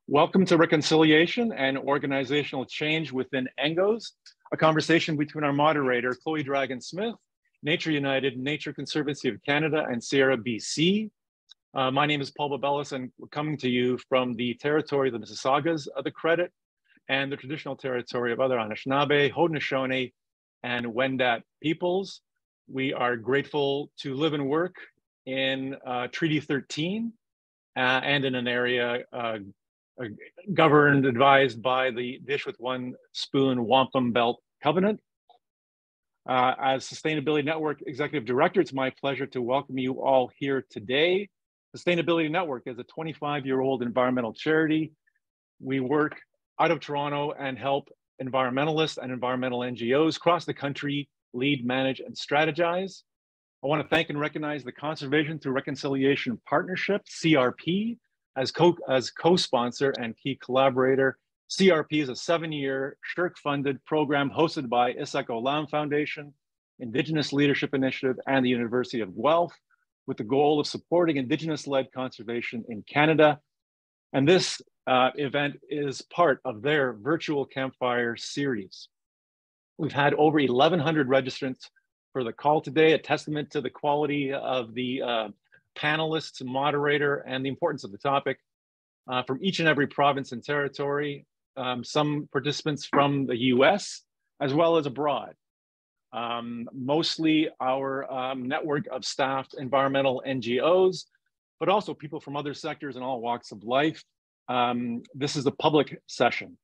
Welcome to Reconciliation and Organizational Change within ENGOs, a conversation between our moderator, Chloe Dragon-Smith, Nature United, Nature Conservancy of Canada, and Sierra BC. My name is Paul Babellis, and we're coming to you from the territory of the Mississaugas of the Credit and the traditional territory of other Anishinaabe, Haudenosaunee, and Wendat peoples. We are grateful to live and work in Treaty 13 and in an area governed, advised by the Dish with One Spoon Wampum Belt Covenant. As Sustainability Network Executive Director, it's my pleasure to welcome you all here today. Sustainability Network is a 25-year-old environmental charity. We work out of Toronto and help environmentalists and environmental NGOs across the country lead, manage, and strategize. I want to thank and recognize the Conservation Through Reconciliation Partnership, CRP, as co-sponsor and key collaborator. CRP is a 7-year SSHRC-funded program hosted by Isaac Olam Foundation, Indigenous Leadership Initiative, and the University of Guelph, with the goal of supporting Indigenous-led conservation in Canada. And this event is part of their virtual campfire series. We've had over 1,100 registrants for the call today, a testament to the quality of the panelists, moderator, and the importance of the topic from each and every province and territory, some participants from the US as well as abroad. Mostly our network of staffed environmental NGOs, but also people from other sectors and all walks of life. This is a public session.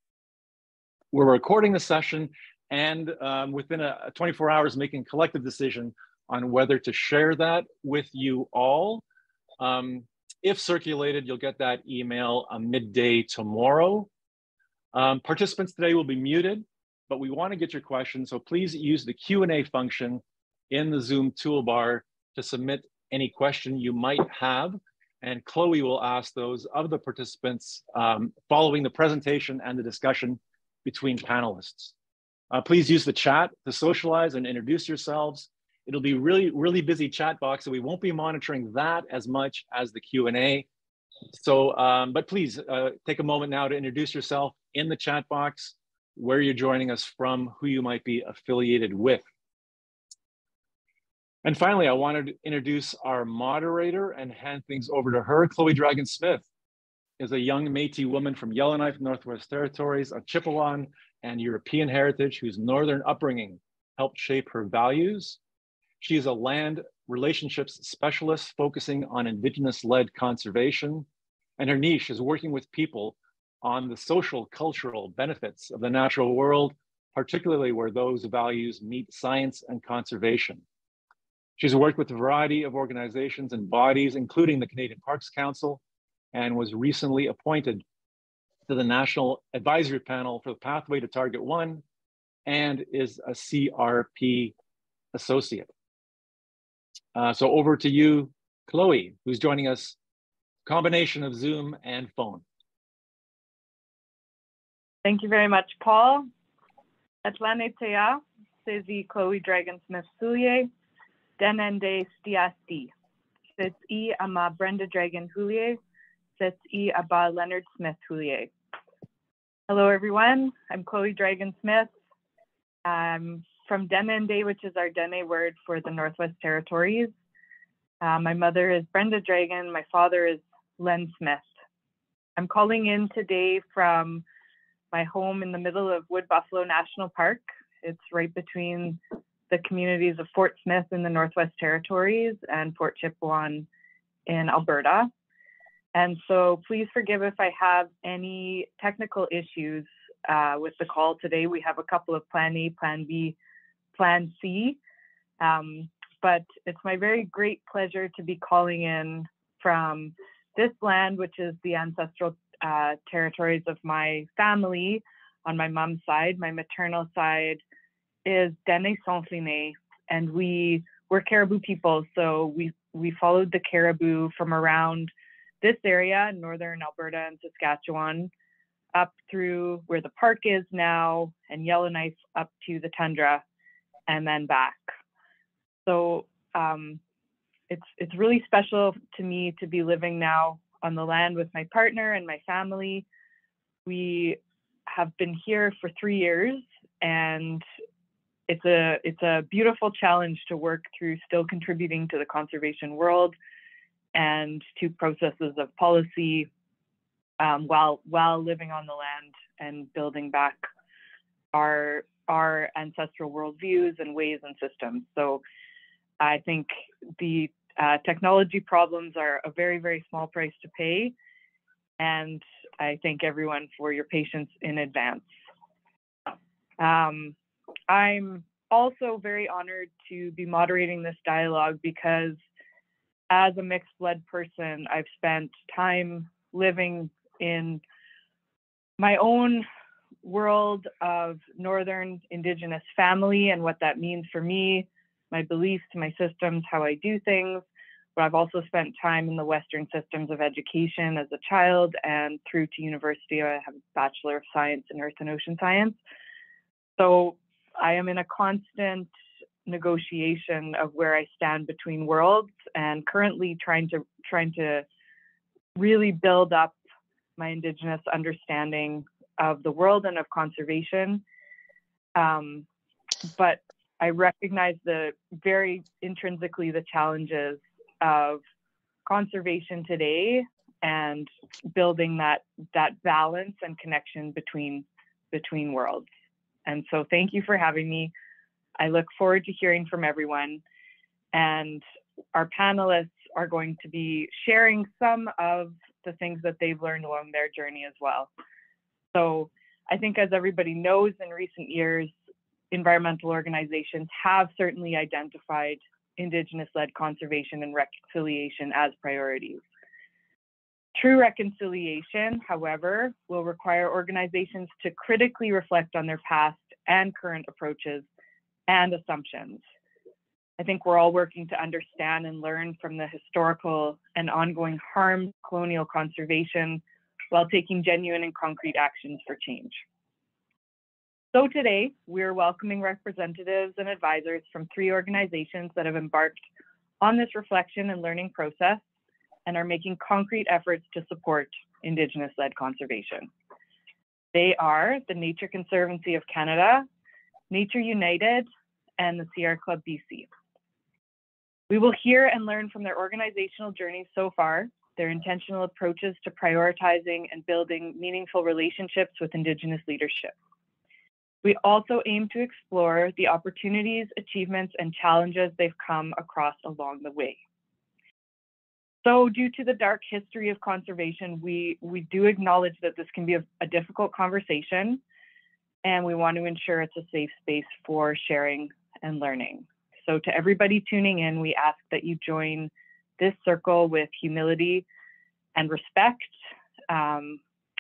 We're recording the session and within 24 hours making a collective decision on whether to share that with you all. If circulated, you'll get that email midday tomorrow. Participants today will be muted, but we want to get your questions, so please use the Q&A function in the Zoom toolbar to submit any question you might have, and Chloe will ask those of the participants following the presentation and the discussion between panelists. Please use the chat to socialize and introduce yourselves. It'll be really busy chat box, so we won't be monitoring that as much as the Q&A. So, but please take a moment now to introduce yourself in the chat box, where you're joining us from, who you might be affiliated with. And finally, I wanted to introduce our moderator and hand things over to her. Chloe Dragon-Smith is a young Métis woman from Yellowknife, Northwest Territories, of Chippewan and European heritage, whose Northern upbringing helped shape her values. She is a land relationships specialist focusing on Indigenous-led conservation, and her niche is working with people on the social, cultural benefits of the natural world, particularly where those values meet science and conservation. She's worked with a variety of organizations and bodies, including the Canadian Parks Council, and was recently appointed to the National Advisory Panel for the Pathway to Target 1, and is a CRP associate. So over to you, Chloe, who's joining us, combination of Zoom and phone. Thank you very much, Paul. Atlane Tea, Sezi Chloe Dragon-Smith Soulier, Denende Stiasti, Setsi Ama Brenda Dragon Houlier, Setsi Aba Leonard Smith Houlier. Hello, everyone. I'm Chloe Dragon-Smith. I'm from Denende, which is our Dene word for the Northwest Territories. My mother is Brenda Dragon. My father is Len Smith. I'm calling in today from my home in the middle of Wood Buffalo National Park. It's right between the communities of Fort Smith in the Northwest Territories and Fort Chipewyan in Alberta. And so please forgive if I have any technical issues with the call today. We have a couple of Plan A, Plan B, Plan C, but it's my very great pleasure to be calling in from this land, which is the ancestral territories of my family on my mom's side. My maternal side is Dene Sonfline, and we're Caribou people, so we followed the caribou from around this area, northern Alberta and Saskatchewan, up through where the park is now, and Yellowknife up to the tundra, and then back. So it's really special to me to be living now on the land with my partner and my family. We have been here for 3 years, and it's a beautiful challenge to work through, still contributing to the conservation world and to processes of policy while living on the land and building back our ancestral worldviews and ways and systems. So I think the technology problems are a very, very small price to pay. And I thank everyone for your patience in advance. I'm also very honored to be moderating this dialogue because as a mixed-blood person, I've spent time living in my own world of Northern Indigenous family and what that means for me, my beliefs, my systems, how I do things. But I've also spent time in the Western systems of education as a child, and through to university, I have a Bachelor of Science in Earth and Ocean Science. So I am in a constant negotiation of where I stand between worlds, and currently trying to really build up my Indigenous understanding of the world and of conservation. But I recognize very intrinsically the challenges of conservation today and building that balance and connection between worlds. And so thank you for having me. I look forward to hearing from everyone. And our panelists are going to be sharing some of the things that they've learned along their journey as well. So I think, as everybody knows, in recent years, environmental organizations have certainly identified Indigenous-led conservation and reconciliation as priorities. True reconciliation, however, will require organizations to critically reflect on their past and current approaches and assumptions. I think we're all working to understand and learn from the historical and ongoing harm of colonial conservation while taking genuine and concrete actions for change. So today, we're welcoming representatives and advisors from 3 organizations that have embarked on this reflection and learning process and are making concrete efforts to support Indigenous-led conservation. They are the Nature Conservancy of Canada, Nature United, and the Sierra Club BC. We will hear and learn from their organizational journeys so far, their intentional approaches to prioritizing and building meaningful relationships with Indigenous leadership. We also aim to explore the opportunities, achievements, and challenges they've come across along the way. So due to the dark history of conservation, we do acknowledge that this can be a difficult conversation, and we want to ensure it's a safe space for sharing and learning. So to everybody tuning in, we ask that you join this circle with humility and respect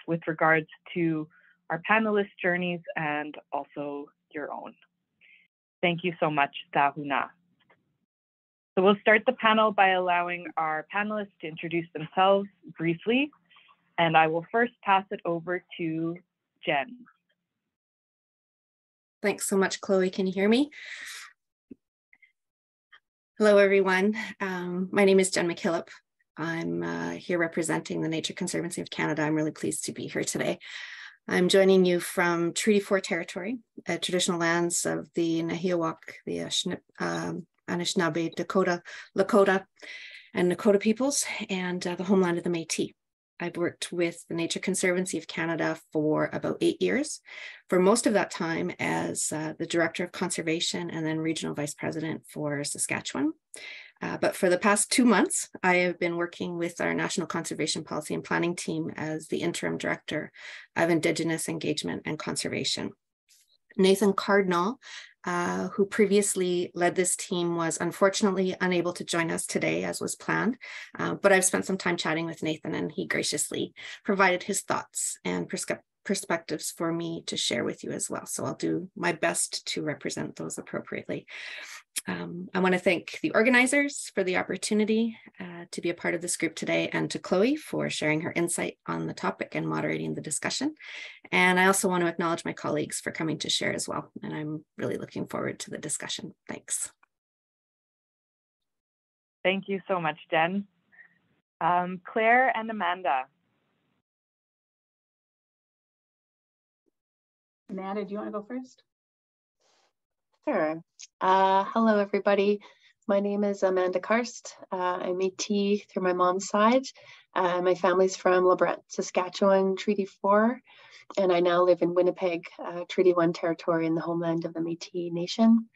with regards to our panelists' journeys and also your own. Thank you so much, Tahuna. So we'll start the panel by allowing our panelists to introduce themselves briefly, and I will first pass it over to Jen. Thanks so much, Chloe. Can you hear me? Hello, everyone. My name is Jen McKillop. I'm here representing the Nature Conservancy of Canada. I'm really pleased to be here today. I'm joining you from Treaty 4 territory, traditional lands of the Nahiawak, the Anishinaabe, Dakota, Lakota, and Nakota peoples, and the homeland of the Métis. I've worked with the Nature Conservancy of Canada for about 8 years, for most of that time as the Director of Conservation and then Regional Vice President for Saskatchewan. But for the past 2 months, I have been working with our National Conservation Policy and Planning team as the Interim Director of Indigenous Engagement and Conservation. Nathan Cardinal, who previously led this team, was unfortunately unable to join us today as was planned, but I've spent some time chatting with Nathan, and he graciously provided his thoughts and perspectives for me to share with you as well. So I'll do my best to represent those appropriately. I want to thank the organizers for the opportunity to be a part of this group today, and to Chloe for sharing her insight on the topic and moderating the discussion. And I also want to acknowledge my colleagues for coming to share as well. And I'm really looking forward to the discussion. Thanks. Thank you so much, Jen. Claire and Amanda. Amanda, do you want to go first? Sure. Hello, everybody. My name is Amanda Karst. I'm Métis through my mom's side. My family's from LeBret, Saskatchewan, Treaty 4, and I now live in Winnipeg, Treaty 1 territory in the homeland of the Métis Nation.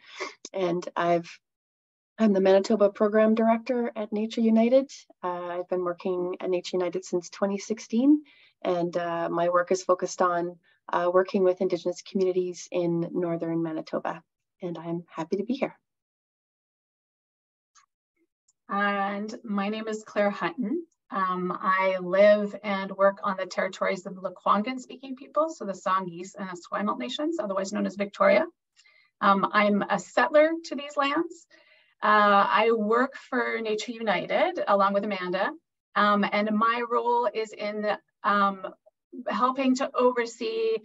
And I'm the Manitoba Program Director at Nature United. I've been working at Nature United since 2016, and my work is focused on working with Indigenous communities in northern Manitoba, and I'm happy to be here. And my name is Claire Hutton. I live and work on the territories of the Lekwungen speaking people, so the Songhees and Esquimalt nations, otherwise known as Victoria. I'm a settler to these lands. I work for Nature United along with Amanda, and my role is in helping to oversee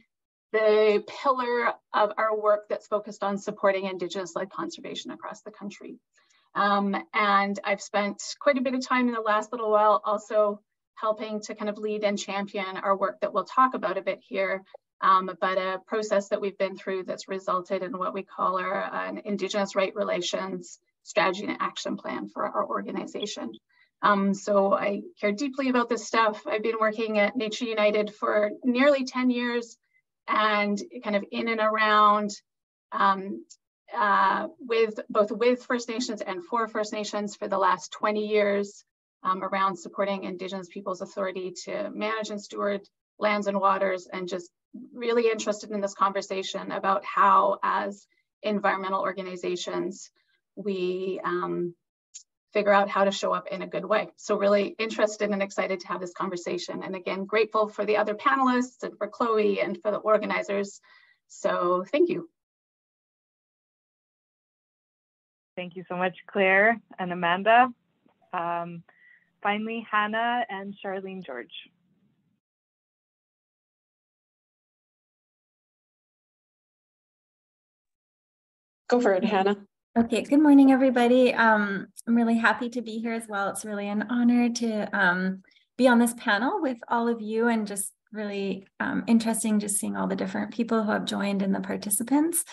the pillar of our work that's focused on supporting Indigenous-led conservation across the country. And I've spent quite a bit of time in the last little while also helping to kind of lead and champion our work that we'll talk about a bit here, but a process that we've been through that's resulted in what we call our Indigenous Right Relations Strategy and Action Plan for our organization. So I care deeply about this stuff. I've been working at Nature United for nearly 10 years and kind of in and around with First Nations and for First Nations for the last 20 years around supporting Indigenous people's authority to manage and steward lands and waters, and just really interested in this conversation about how, as environmental organizations, we figure out how to show up in a good way. So really interested and excited to have this conversation. And again, grateful for the other panelists and for Chloe and for the organizers. So thank you. Thank you so much, Claire and Amanda. Finally, Hannah and Charlene George. Go for it, Hannah. Okay, good morning, everybody. I'm really happy to be here as well. It's really an honor to be on this panel with all of you, and just really interesting just seeing all the different people who have joined and the participants.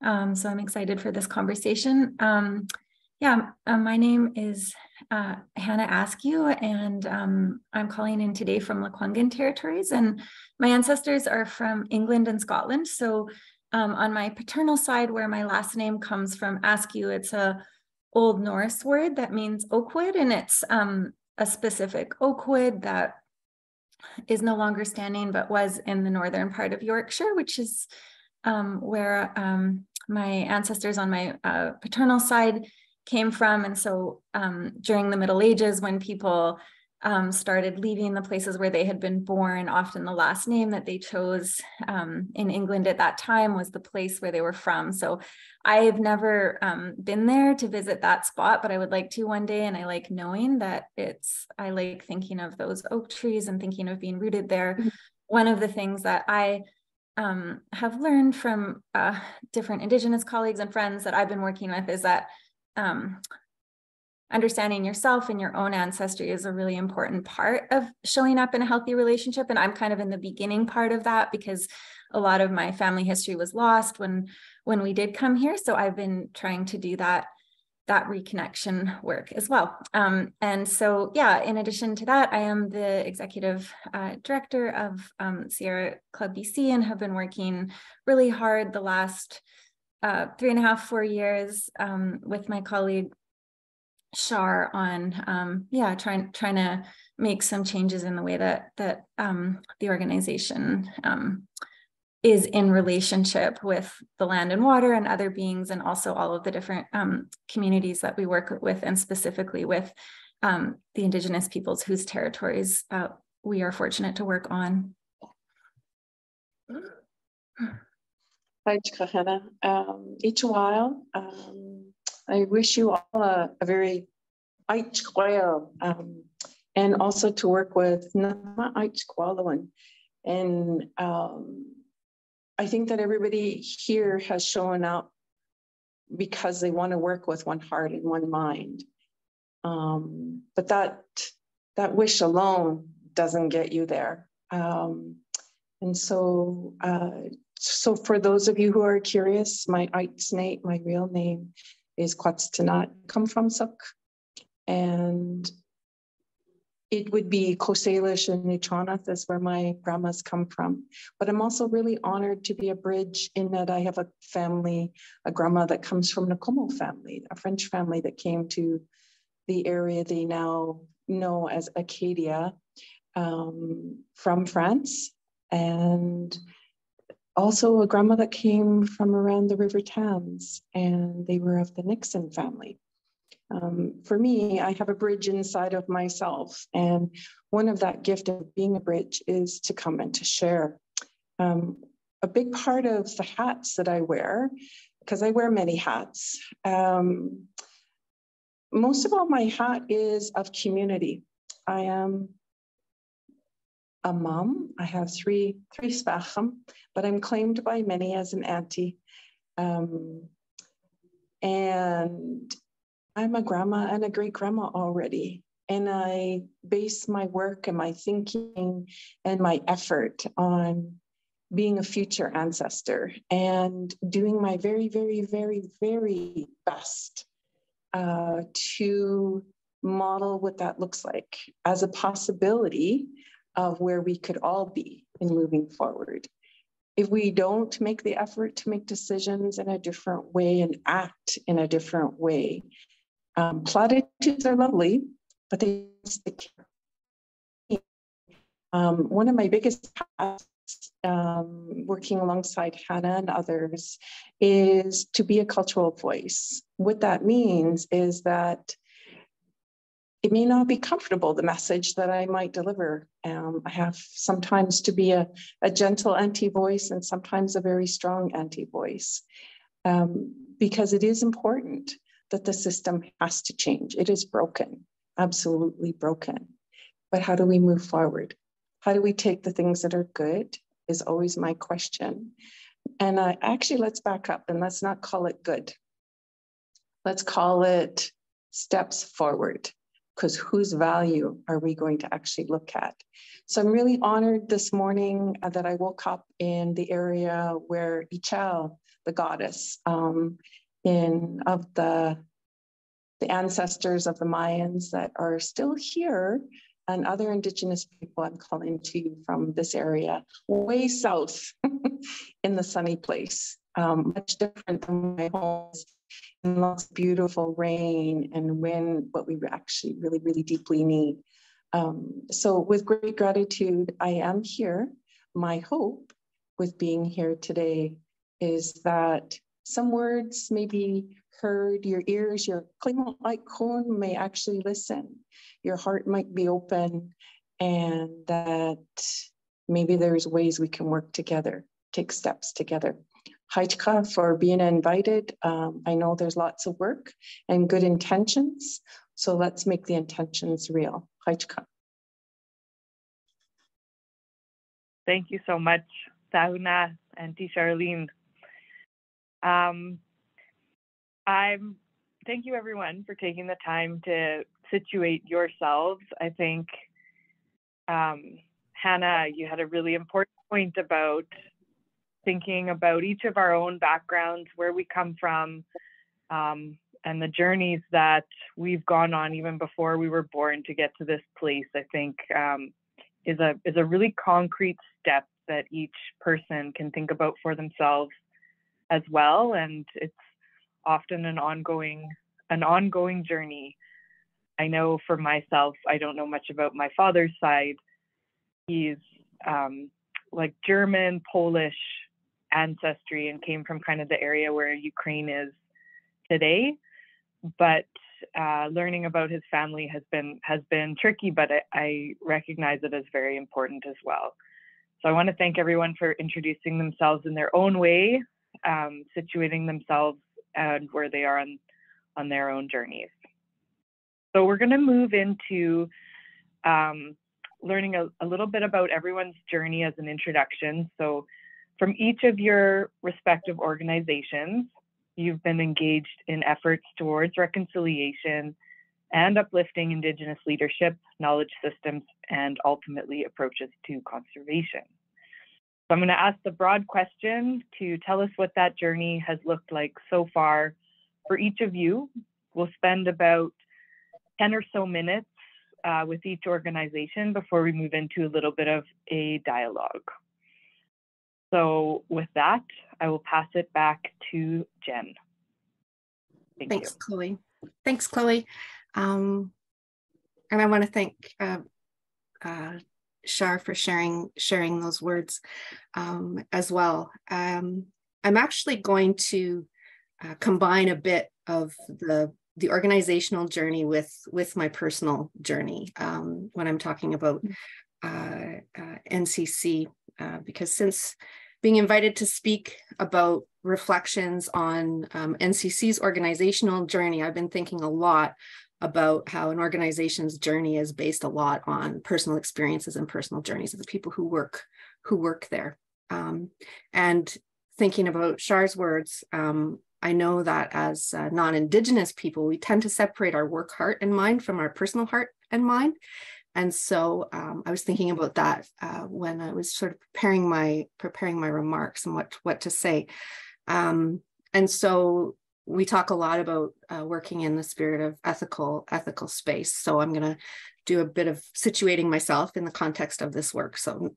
So I'm excited for this conversation. My name is Hannah Askew, and I'm calling in today from Lekwungen territories, and my ancestors are from England and Scotland. So on my paternal side, where my last name comes from, Askew, it's a Old Norse word that means oakwood, and it's a specific oakwood that is no longer standing, but was in the northern part of Yorkshire, which is where my ancestors on my paternal side came from. And so during the Middle Ages, when people started leaving the places where they had been born, often the last name that they chose in England at that time was the place where they were from. So I've never been there to visit that spot, but I would like to one day. And I like knowing that I like thinking of those oak trees and thinking of being rooted there. One of the things that I have learned from different Indigenous colleagues and friends that I've been working with is that understanding yourself and your own ancestry is a really important part of showing up in a healthy relationship. And I'm kind of in the beginning part of that, because a lot of my family history was lost when we did come here. So I've been trying to do that reconnection work as well. And so, yeah, in addition to that, I am the executive director of Sierra Club BC, and have been working really hard the last 3.5, 4 years with my colleague Shar on trying to make some changes in the way that the organization is in relationship with the land and water and other beings, and also all of the different communities that we work with, and specifically with the Indigenous peoples whose territories we are fortunate to work on. Hi, Hannah. Each while, I wish you all a very and also to work with and I think that everybody here has shown up because they want to work with one heart and one mind. But that wish alone doesn't get you there. And so So for those of you who are curious, my Aitsnate, my real name is Quatstanat, come from Suk, and it would be Kosalish and Nutronath is where my grandmas come from. But I'm also really honored to be a bridge in that I have a family, a grandma that comes from the Como family, a French family that came to the area they now know as Acadia from France. And also a grandma that came from around the River Thames, and they were of the Nixon family. For me, I have a bridge inside of myself, and one of that gift of being a bridge is to come and to share. A big part of the hats that I wear, because I wear many hats, most of all my hat is of community. I am a mom. I have three spacham, but I'm claimed by many as an auntie. And I'm a grandma and a great grandma already. And I base my work and my thinking and my effort on being a future ancestor and doing my very, very, very, very best to model what that looks like as a possibility of where we could all be in moving forward. If we don't make the effort to make decisions in a different way and act in a different way, platitudes are lovely, but they stick. One of my biggest tasks, working alongside Hannah and others, is to be a cultural voice. What that means is that it may not be comfortable, the message that I might deliver. I have sometimes to be a gentle anti-voice and sometimes a very strong anti-voice, because it is important that the system has to change. It is broken, absolutely broken. But how do we move forward? How do we take the things that are good is always my question. And actually, let's back up and let's not call it good. Let's call it steps forward, because whose value are we going to actually look at? So I'm really honored this morning that I woke up in the area where Ichal, the goddess, of the ancestors of the Mayans that are still here, and other Indigenous people I'm calling to you from this area, way south in the sunny place, much different than my home, and lots of beautiful rain and wind, what we actually really, really deeply need. So with great gratitude, I am here. My hope with being here today is that some words may be heard, your ears, your Klingel may actually listen. Your heart might be open, and that maybe there's ways we can work together, take steps together. Haitka for being invited. I know there's lots of work and good intentions, so let's make the intentions real. Haitka. Thank you so much, Sahuna and T. Charlene. Thank you everyone for taking the time to situate yourselves. I think, Hannah, you had a really important point about thinking about each of our own backgrounds, where we come from, and the journeys that we've gone on even before we were born to get to this place, I think is a really concrete step that each person can think about for themselves as well. And it's often an ongoing journey. I know for myself, I don't know much about my father's side. He's like German, Polish ancestry and came from kind of the area where Ukraine is today. But learning about his family has been tricky, but I recognize it as very important as well. So I want to thank everyone for introducing themselves in their own way, situating themselves and where they are on their own journeys. So we're going to move into learning a little bit about everyone's journey as an introduction. So from each of your respective organizations, you've been engaged in efforts towards reconciliation and uplifting Indigenous leadership, knowledge systems, and ultimately approaches to conservation. I'm going to ask the broad question to tell us what that journey has looked like so far for each of you. We'll spend about 10 or so minutes with each organization before we move into a little bit of a dialogue. So with that, I will pass it back to Jen. Thanks, Chloe. Thanks, Chloe. And I want to thank Shar for sharing those words as well. I'm actually going to combine a bit of the organizational journey with my personal journey when I'm talking about NCC, because since being invited to speak about reflections on NCC's organizational journey, I've been thinking a lot about how an organization's journey is based a lot on personal experiences and personal journeys of the people who work there. And thinking about Shar's words, I know that as non-Indigenous people, we tend to separate our work heart and mind from our personal heart and mind. And so I was thinking about that when I was sort of preparing my remarks and what to say. And so we talk a lot about working in the spirit of ethical space. So I'm going to do a bit of situating myself in the context of this work. So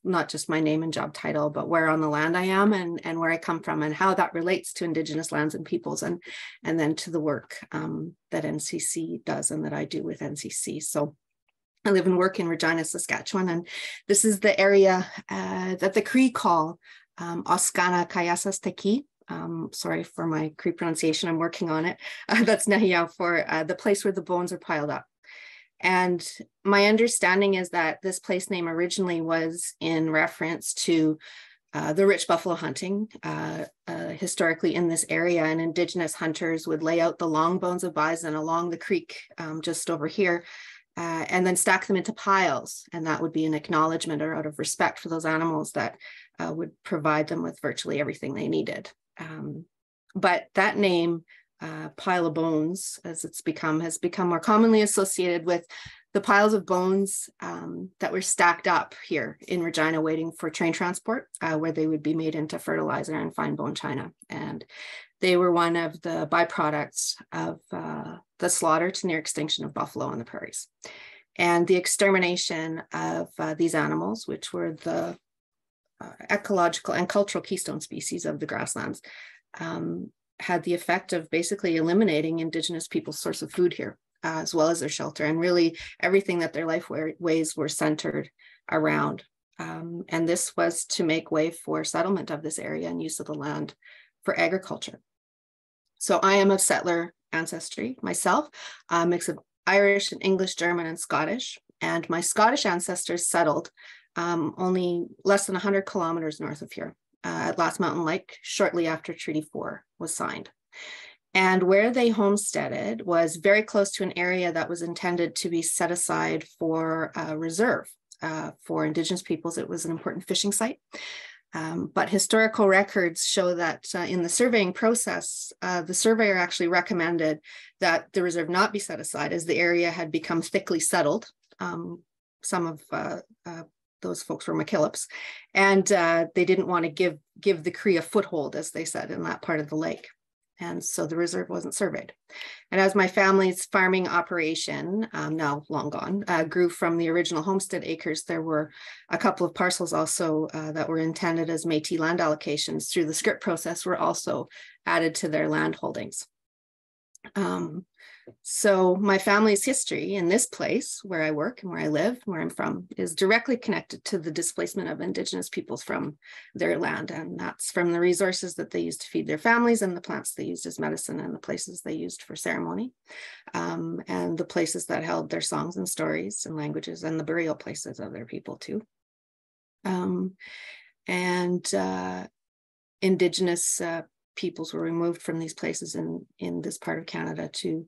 not just my name and job title, but where on the land I am and where I come from and how that relates to Indigenous lands and peoples, and then to the work that NCC does and that I do with NCC. So I live and work in Regina, Saskatchewan, and this is the area that the Cree call Oskana Kayasas Teki. Sorry for my Cree pronunciation, I'm working on it. That's Nahiyao for the place where the bones are piled up. And my understanding is that this place name originally was in reference to the rich buffalo hunting historically in this area, and Indigenous hunters would lay out the long bones of bison along the creek just over here, and then stack them into piles. And that would be an acknowledgement or out of respect for those animals that would provide them with virtually everything they needed. But that name, pile of bones, as it's has become more commonly associated with the piles of bones that were stacked up here in Regina waiting for train transport, where they would be made into fertilizer and fine bone china. And they were one of the byproducts of the slaughter to near extinction of buffalo on the prairies. And the extermination of these animals, which were the ecological and cultural keystone species of the grasslands, had the effect of basically eliminating Indigenous people's source of food here, as well as their shelter, and really everything that their life ways were centered around. And this was to make way for settlement of this area and use of the land for agriculture. So I am of settler ancestry myself, a mix of Irish and English, German, and Scottish. And my Scottish ancestors settled only less than 100 kilometers north of here at Last Mountain Lake shortly after Treaty 4 was signed. And where they homesteaded was very close to an area that was intended to be set aside for a reserve for Indigenous peoples. It was an important fishing site. But historical records show that in the surveying process, the surveyor actually recommended that the reserve not be set aside as the area had become thickly settled. Some of those folks were McKillops, and they didn't want to give the Cree a foothold, as they said, in that part of the lake. And so the reserve wasn't surveyed. And as my family's farming operation, now long gone, grew from the original homestead acres, there were a couple of parcels also that were intended as Métis land allocations through the scrip process were also added to their land holdings. So my family's history in this place where I work and where I live, where I'm from, is directly connected to the displacement of Indigenous peoples from their land. And that's from the resources that they used to feed their families and the plants they used as medicine and the places they used for ceremony, and the places that held their songs and stories and languages and the burial places of their people too. Indigenous peoples were removed from these places in this part of Canada to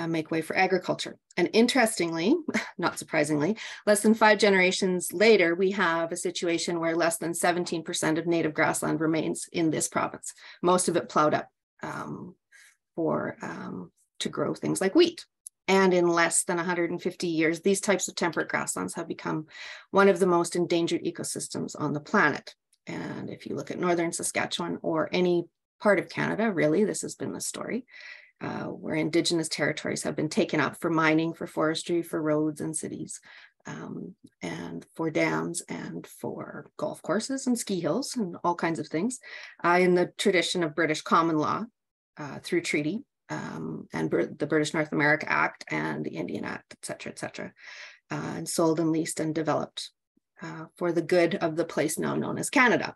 make way for agriculture. And interestingly, not surprisingly, less than 5 generations later, we have a situation where less than 17% of native grassland remains in this province, most of it plowed up to grow things like wheat. And in less than 150 years, these types of temperate grasslands have become one of the most endangered ecosystems on the planet. And if you look at northern Saskatchewan or any part of Canada, really, this has been the story, where Indigenous territories have been taken up for mining, for forestry, for roads and cities, and for dams and for golf courses and ski hills and all kinds of things, in the tradition of British common law through treaty, and the British North America Act and the Indian Act, et cetera, and sold and leased and developed for the good of the place now known as Canada.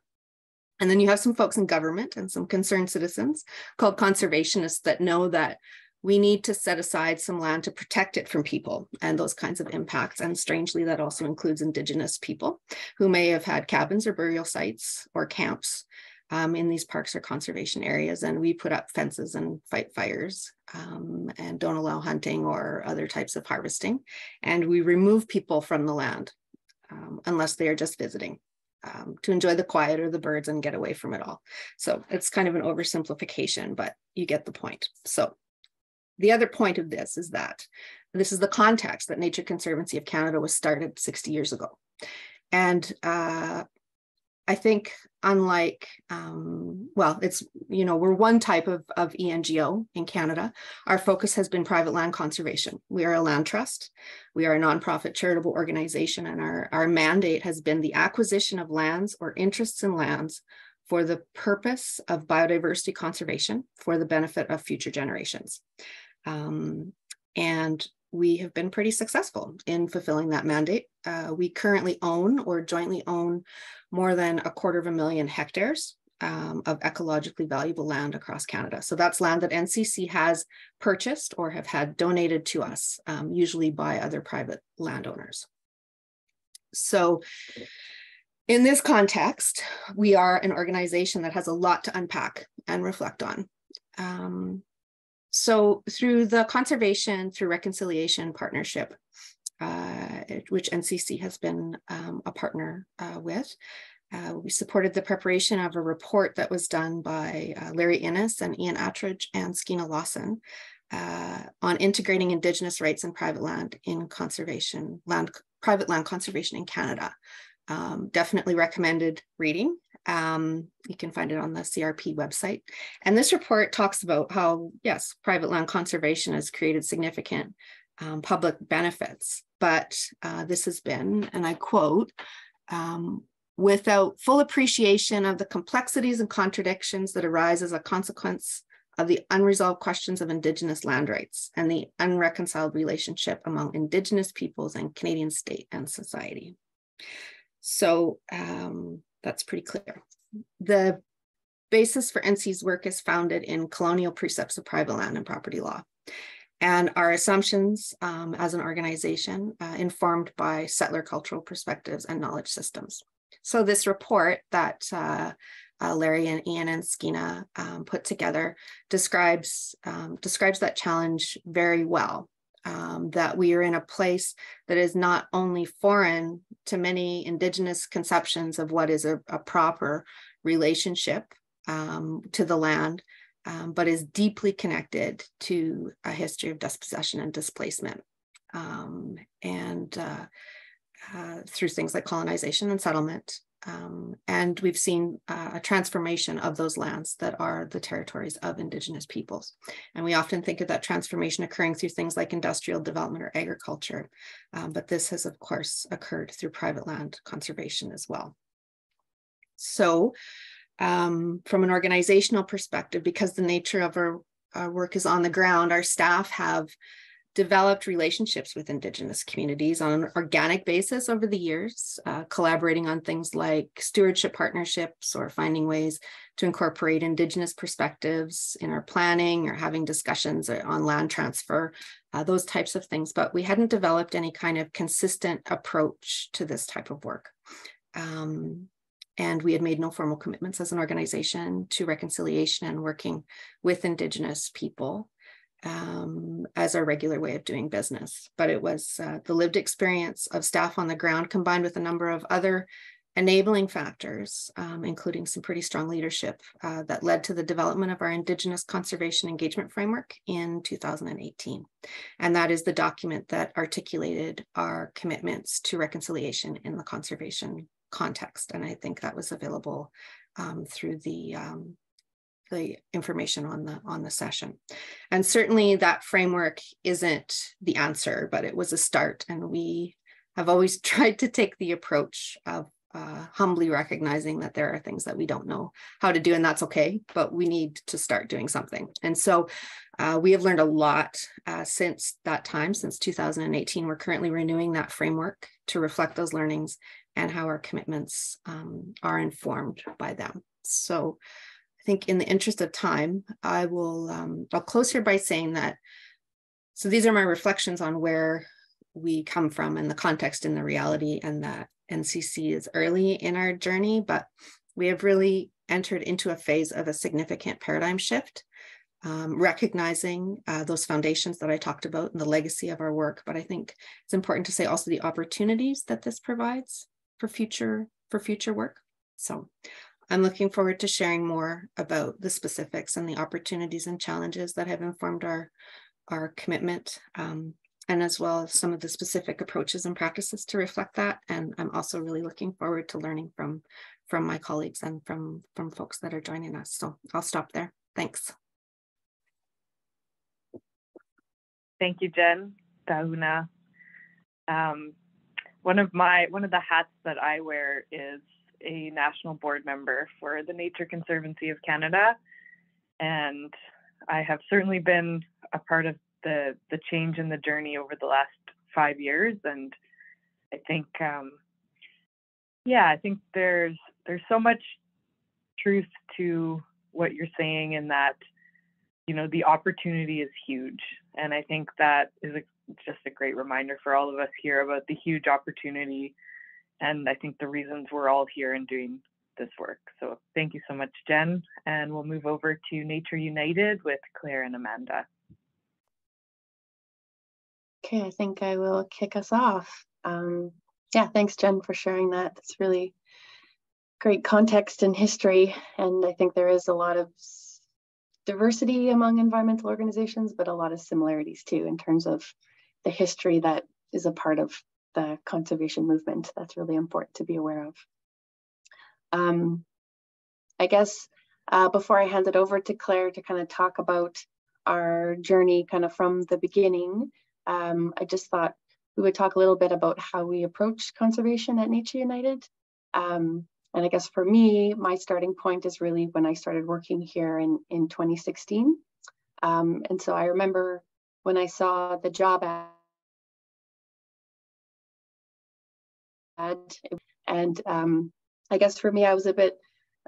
And then you have some folks in government and some concerned citizens called conservationists that know that we need to set aside some land to protect it from people and those kinds of impacts. And strangely, that also includes Indigenous people who may have had cabins or burial sites or camps in these parks or conservation areas. And we put up fences and fight fires and don't allow hunting or other types of harvesting. And we remove people from the land unless they are just visiting. To enjoy the quiet or the birds and get away from it all. So it's kind of an oversimplification, but you get the point. So the other point of this is that this is the context that Nature Conservancy of Canada was started 60 years ago. And I think unlike, well, it's, you know, we're one type of ENGO in Canada. Our focus has been private land conservation. We are a land trust. We are a nonprofit charitable organization, and our mandate has been the acquisition of lands or interests in lands for the purpose of biodiversity conservation for the benefit of future generations. And we have been pretty successful in fulfilling that mandate. We currently own or jointly own more than 250,000 hectares of ecologically valuable land across Canada. So that's land that NCC has purchased or have had donated to us, usually by other private landowners. So in this context, we are an organization that has a lot to unpack and reflect on. So through the Conservation Through Reconciliation Partnership, which NCC has been a partner with, we supported the preparation of a report that was done by Larry Innes and Ian Attridge and Skeena Lawson on integrating Indigenous rights and private land in conservation, private land conservation in Canada. Definitely recommended reading. You can find it on the CRP website. And this report talks about how, yes, private land conservation has created significant public benefits, but this has been, and I quote, without full appreciation of the complexities and contradictions that arise as a consequence of the unresolved questions of Indigenous land rights and the unreconciled relationship among Indigenous peoples and Canadian state and society. So that's pretty clear. The basis for NC's work is founded in colonial precepts of private land and property law, and our assumptions as an organization informed by settler cultural perspectives and knowledge systems. So this report that Larry and Ian and Skeena put together describes that challenge very well. That we are in a place that is not only foreign to many Indigenous conceptions of what is a proper relationship to the land, but is deeply connected to a history of dispossession and displacement, and through things like colonization and settlement. And we've seen a transformation of those lands that are the territories of Indigenous peoples. And we often think of that transformation occurring through things like industrial development or agriculture. But this has, of course, occurred through private land conservation as well. So from an organizational perspective, because the nature of our work is on the ground, our staff have developed relationships with Indigenous communities on an organic basis over the years, collaborating on things like stewardship partnerships or finding ways to incorporate Indigenous perspectives in our planning or having discussions on land transfer, those types of things. But we hadn't developed any kind of consistent approach to this type of work. And we had made no formal commitments as an organization to reconciliation and working with Indigenous people as our regular way of doing business. But it was the lived experience of staff on the ground combined with a number of other enabling factors, including some pretty strong leadership that led to the development of our Indigenous Conservation Engagement Framework in 2018. And that is the document that articulated our commitments to reconciliation in the conservation context. And I think that was available through the information on the session. And certainly that framework isn't the answer, but it was a start. And we have always tried to take the approach of humbly recognizing that there are things that we don't know how to do, and that's okay, but we need to start doing something. And so we have learned a lot since that time, since 2018. We're currently renewing that framework to reflect those learnings and how our commitments are informed by them. So I think in the interest of time, I'll close here by saying that, so these are my reflections on where we come from and the context and the reality, and that NCC is early in our journey, but we have really entered into a phase of a significant paradigm shift, recognizing those foundations that I talked about and the legacy of our work. But I think it's important to say also the opportunities that this provides for future work. So I'm looking forward to sharing more about the specifics and the opportunities and challenges that have informed our commitment, and as well as some of the specific approaches and practices to reflect that. And I'm also really looking forward to learning from my colleagues and from folks that are joining us. So I'll stop there. Thanks. Thank you, Jen. Tahuna. One of the hats that I wear is a national board member for the Nature Conservancy of Canada. And I have certainly been a part of the change in the journey over the last 5 years. And I think, I think there's so much truth to what you're saying, in that, you know, the opportunity is huge. And I think that is just a great reminder for all of us here about the huge opportunity. And I think the reasons we're all here and doing this work. So thank you so much, Jen. And we'll move over to Nature United with Claire and Amanda. Okay, I think I will kick us off. Thanks, Jen, for sharing that. That's really great context and history. And I think there is a lot of diversity among environmental organizations, but a lot of similarities too, in terms of the history that is a part of the conservation movement. That's really important to be aware of. I guess before I hand it over to Claire to kind of talk about our journey kind of from the beginning, I just thought we would talk a little bit about how we approach conservation at Nature United. And I guess for me, my starting point is really when I started working here in 2016. And so I remember when I saw the job ad, and I guess for me, I was a bit,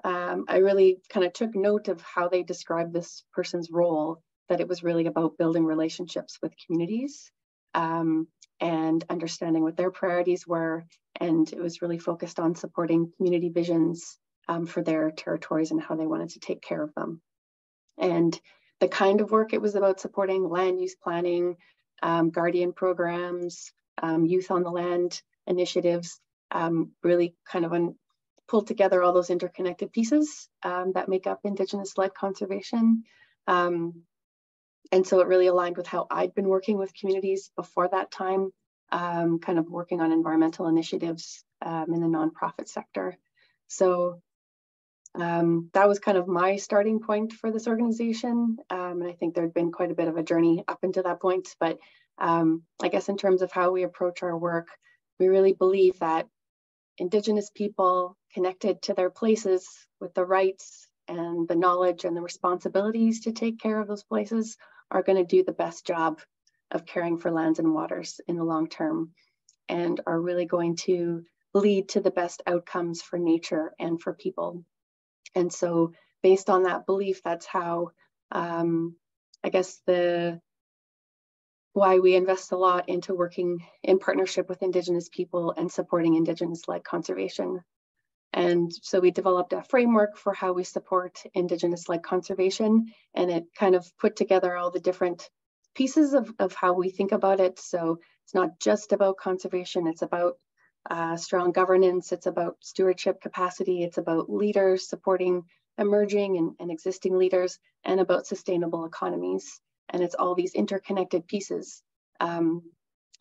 I really kind of took note of how they described this person's role, that it was really about building relationships with communities and understanding what their priorities were. And it was really focused on supporting community visions for their territories and how they wanted to take care of them. And the kind of work it was about supporting: land use planning, guardian programs, youth on the land initiatives, really kind of pulled together all those interconnected pieces that make up Indigenous-led conservation. And so it really aligned with how I'd been working with communities before that time, kind of working on environmental initiatives in the nonprofit sector. So that was kind of my starting point for this organization. And I think there'd been quite a bit of a journey up until that point. But I guess in terms of how we approach our work, we really believe that Indigenous people connected to their places with the rights and the knowledge and the responsibilities to take care of those places are going to do the best job of caring for lands and waters in the long term, and are really going to lead to the best outcomes for nature and for people. And so based on that belief, that's how I guess why we invest a lot into working in partnership with Indigenous people and supporting Indigenous-led conservation. And so we developed a framework for how we support Indigenous-led conservation, and it kind of put together all the different pieces of how we think about it. So it's not just about conservation, it's about strong governance, it's about stewardship capacity, it's about leaders supporting emerging and existing leaders, and about sustainable economies. And it's all these interconnected pieces. And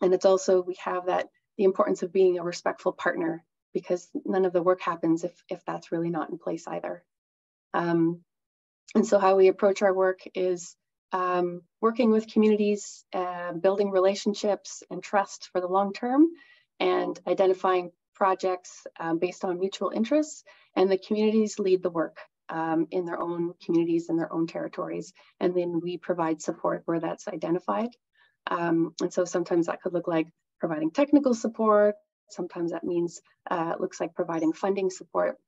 it's also, we have that, the importance of being a respectful partner because none of the work happens if that's really not in place either. And so how we approach our work is working with communities, building relationships and trust for the long term, and identifying projects based on mutual interests, and the communities lead the work in their own communities and their own territories, and then we provide support where that's identified. And so sometimes that could look like providing technical support, sometimes that means it looks like providing funding support.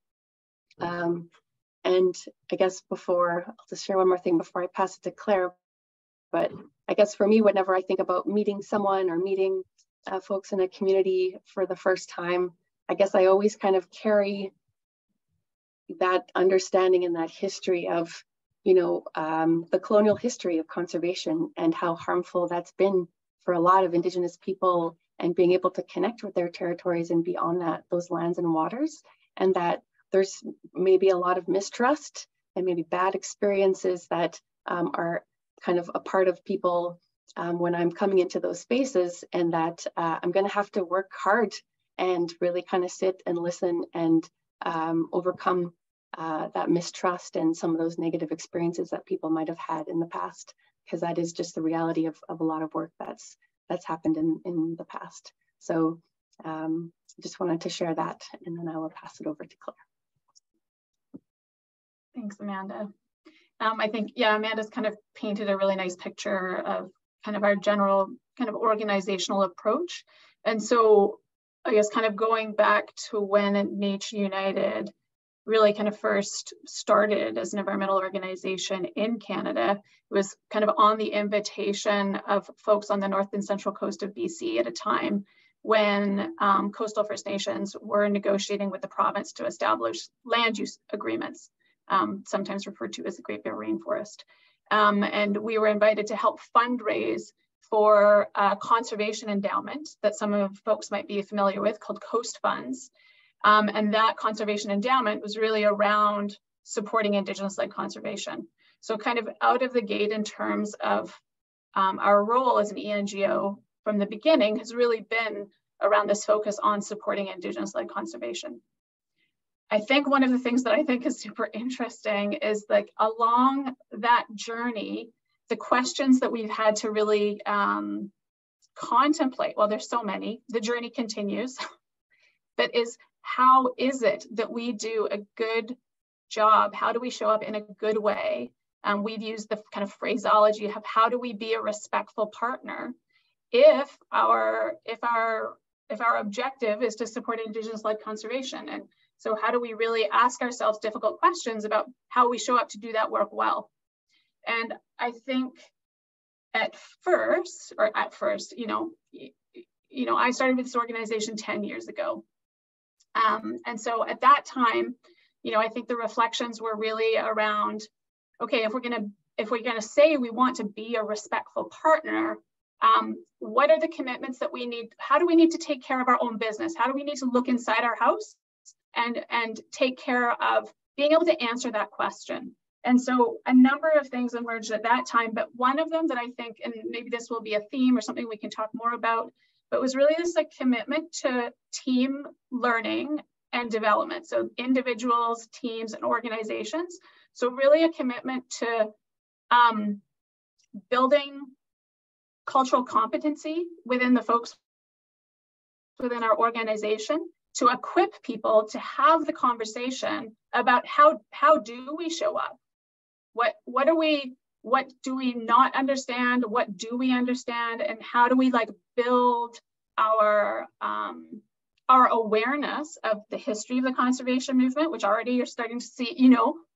And I guess I'll just share one more thing before I pass it to Claire. But I guess for me, whenever I think about meeting someone or meeting folks in a community for the first time, I guess I always kind of carry that understanding and that history of, the colonial history of conservation and how harmful that's been for a lot of Indigenous people, and being able to connect with their territories and be on those lands and waters, and that there's maybe a lot of mistrust and maybe bad experiences that are kind of a part of people when I'm coming into those spaces, and that I'm going to have to work hard and really kind of sit and listen and overcome that mistrust and some of those negative experiences that people might have had in the past, because that is just the reality of a lot of work that's happened in the past. So just wanted to share that, and then I will pass it over to Claire. Thanks, Amanda. I think, yeah, Amanda's kind of painted a really nice picture of kind of our general kind of organizational approach. And so I guess kind of going back to when Nature United really kind of first started as an environmental organization in Canada, it was kind of on the invitation of folks on the north and central coast of BC at a time when coastal First Nations were negotiating with the province to establish land use agreements, sometimes referred to as the Great Bear Rainforest. And we were invited to help fundraise for a conservation endowment that some of folks might be familiar with, called Coast Funds. And that conservation endowment was really around supporting Indigenous-led conservation. So kind of out of the gate in terms of our role as an ENGO from the beginning has really been around this focus on supporting Indigenous-led conservation. I think one of the things that I think is super interesting is like along that journey, the questions that we've had to really contemplate, well, there's so many, the journey continues, but is how is it that we do a good job? How do we show up in a good way? We've used the kind of phraseology of how do we be a respectful partner if our objective is to support Indigenous-led conservation. And so how do we really ask ourselves difficult questions about how we show up to do that work well? And I think at first, I started with this organization 10 years ago. And so at that time, I think the reflections were really around, okay, if we're gonna say we want to be a respectful partner, what are the commitments that we need? How do we need to take care of our own business? How do we need to look inside our house and take care of being able to answer that question? And so a number of things emerged at that time, but one of them that I think, and maybe this will be a theme or something we can talk more about, but was really this like commitment to team learning and development. So individuals, teams, and organizations. So really a commitment to building cultural competency within the folks within our organization, to equip people to have the conversation about how do we show up? What do we not understand? What do we understand? And how do we like build our awareness of the history of the conservation movement, which already you're starting to see,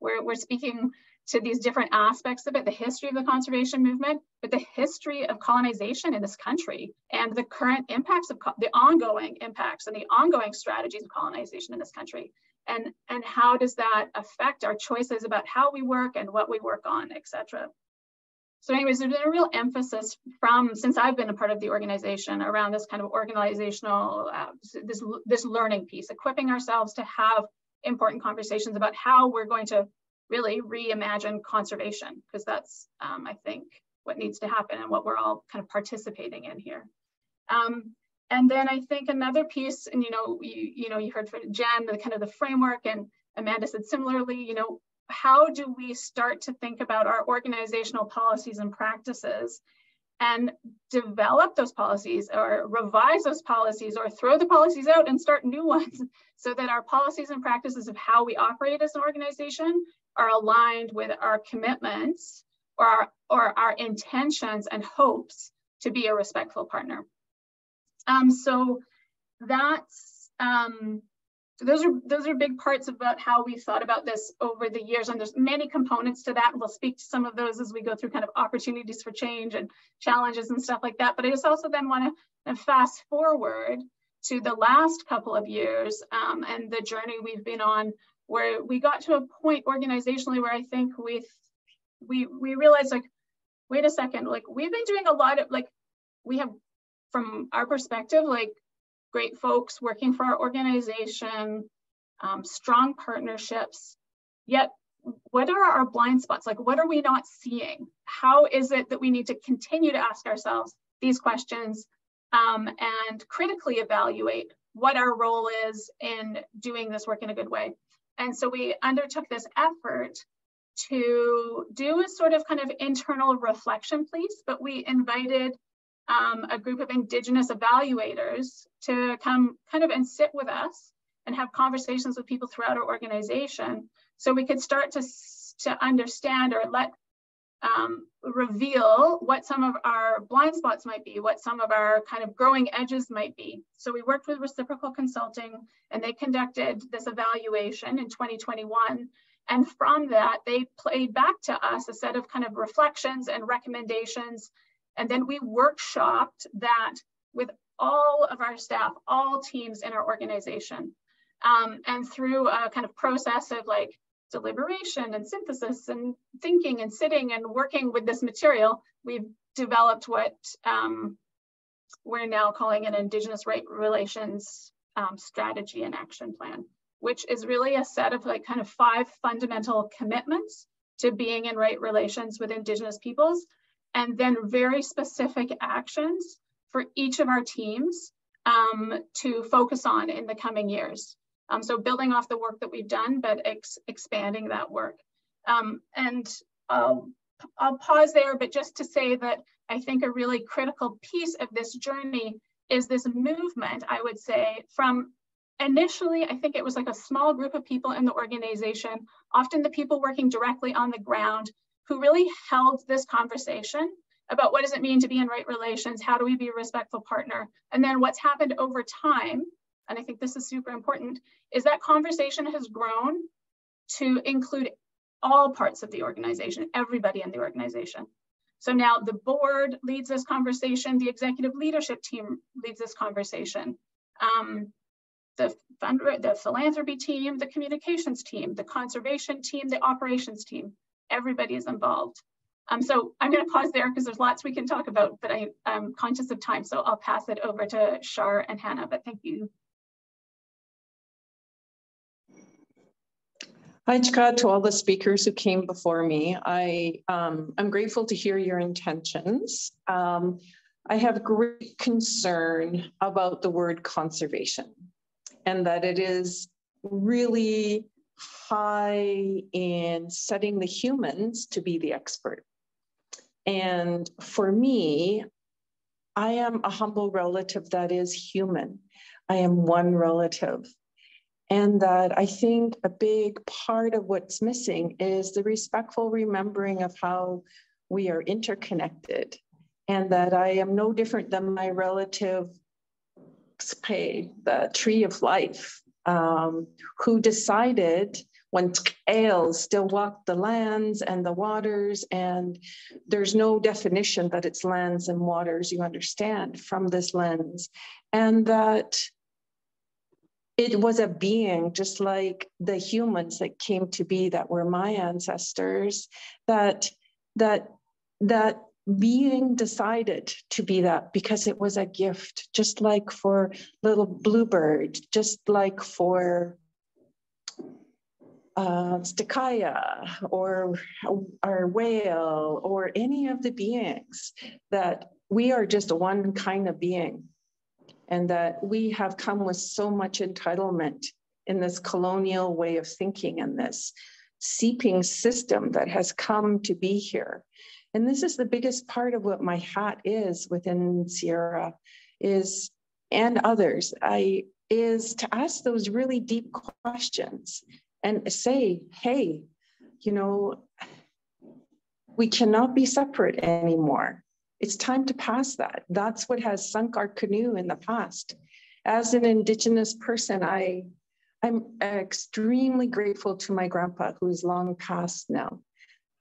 we're speaking to these different aspects of it, the history of the conservation movement, but the history of colonization in this country and the current impacts of the ongoing impacts and the ongoing strategies of colonization in this country. And how does that affect our choices about how we work and what we work on, et cetera. So anyways, there's been a real emphasis since I've been a part of the organization around this kind of organizational, this learning piece, equipping ourselves to have important conversations about how we're going to really reimagine conservation, because that's, I think, what needs to happen and what we're all kind of participating in here. And then I think another piece, and you heard from Jen, the kind of the framework, and Amanda said similarly, how do we start to think about our organizational policies and practices and develop those policies or revise those policies or throw the policies out and start new ones so that our policies and practices of how we operate as an organization are aligned with our commitments or our intentions and hopes to be a respectful partner. So that's, those are big parts about how we thought about this over the years, and there's many components to that. We'll speak to some of those as we go through kind of opportunities for change and challenges and stuff like that. But I just also then want to fast forward to the last couple of years and the journey we've been on, where we got to a point organizationally where I think we realized, like, wait a second, like, we've been doing a lot of, like, we have, from our perspective, like, great folks working for our organization, strong partnerships, yet what are our blind spots? Like, what are we not seeing? How is it that we need to continue to ask ourselves these questions and critically evaluate what our role is in doing this work in a good way? And so we undertook this effort to do a sort of kind of internal reflection piece, but we invited a group of Indigenous evaluators to come kind of and sit with us and have conversations with people throughout our organization, so we could start to understand or reveal what some of our blind spots might be, what some of our kind of growing edges might be. So we worked with Reciprocal Consulting, and they conducted this evaluation in 2021. And from that, they played back to us a set of kind of reflections and recommendations. And then we workshopped that with all of our staff, all teams in our organization. And through a kind of process of like deliberation and synthesis and thinking and sitting and working with this material, we've developed what we're now calling an Indigenous Right Relations strategy and action plan, which is really a set of like kind of 5 fundamental commitments to being in right relations with Indigenous peoples, and then very specific actions for each of our teams to focus on in the coming years. So building off the work that we've done, but expanding that work. And I'll pause there, but just to say that I think a really critical piece of this journey is this movement, I would say, from initially, I think it was like a small group of people in the organization, often the people working directly on the ground, who really held this conversation about what does it mean to be in right relations? How do we be a respectful partner? And then what's happened over time, and I think this is super important, is that conversation has grown to include all parts of the organization, everybody in the organization. So now the board leads this conversation, the executive leadership team leads this conversation, the philanthropy team, the communications team, the conservation team, the operations team, everybody is involved. So I'm going to pause there because there's lots we can talk about, but I'm conscious of time, so I'll pass it over to Shar and Hannah, but thank you. Hi, Chika, to all the speakers who came before me. I'm grateful to hear your intentions. I have great concern about the word conservation, and that it is really high in setting the humans to be the expert. And for me, I am a humble relative that is human. I am one relative. And that I think a big part of what's missing is the respectful remembering of how we are interconnected, and that I am no different than my relative, the tree of life, who decided when T'Kail still walked the lands and the waters, and there's no definition that it's lands and waters, you understand, from this lens. And that it was a being just like the humans that came to be, that were my ancestors, that being decided to be that because it was a gift, just like for little bluebird, just like for Stakaya or our whale or any of the beings, that we are just one kind of being. and that we have come with so much entitlement in this colonial way of thinking and this seeping system that has come to be here. And this is the biggest part of what my hat is within Sierra is, and others, is to ask those really deep questions and say, hey, you know, we cannot be separate anymore. It's time to pass that. That's what has sunk our canoe in the past. As an Indigenous person, I'm extremely grateful to my grandpa, who's long passed now,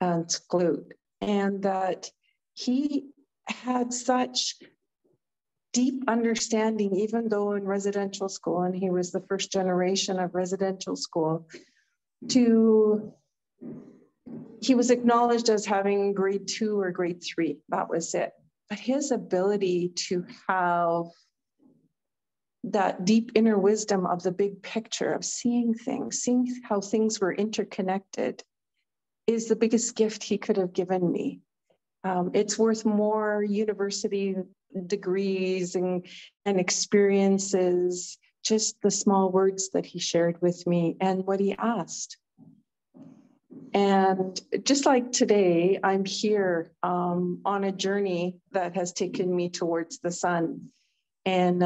Skloot, and that he had such deep understanding, even though in residential school, and he was the first generation of residential school, he was acknowledged as having grade 2 or grade 3, that was it. But his ability to have that deep inner wisdom of the big picture of seeing things, seeing how things were interconnected, is the biggest gift he could have given me. It's worth more university degrees and experiences, just the small words that he shared with me and what he asked. And just like today, I'm here on a journey that has taken me towards the sun. And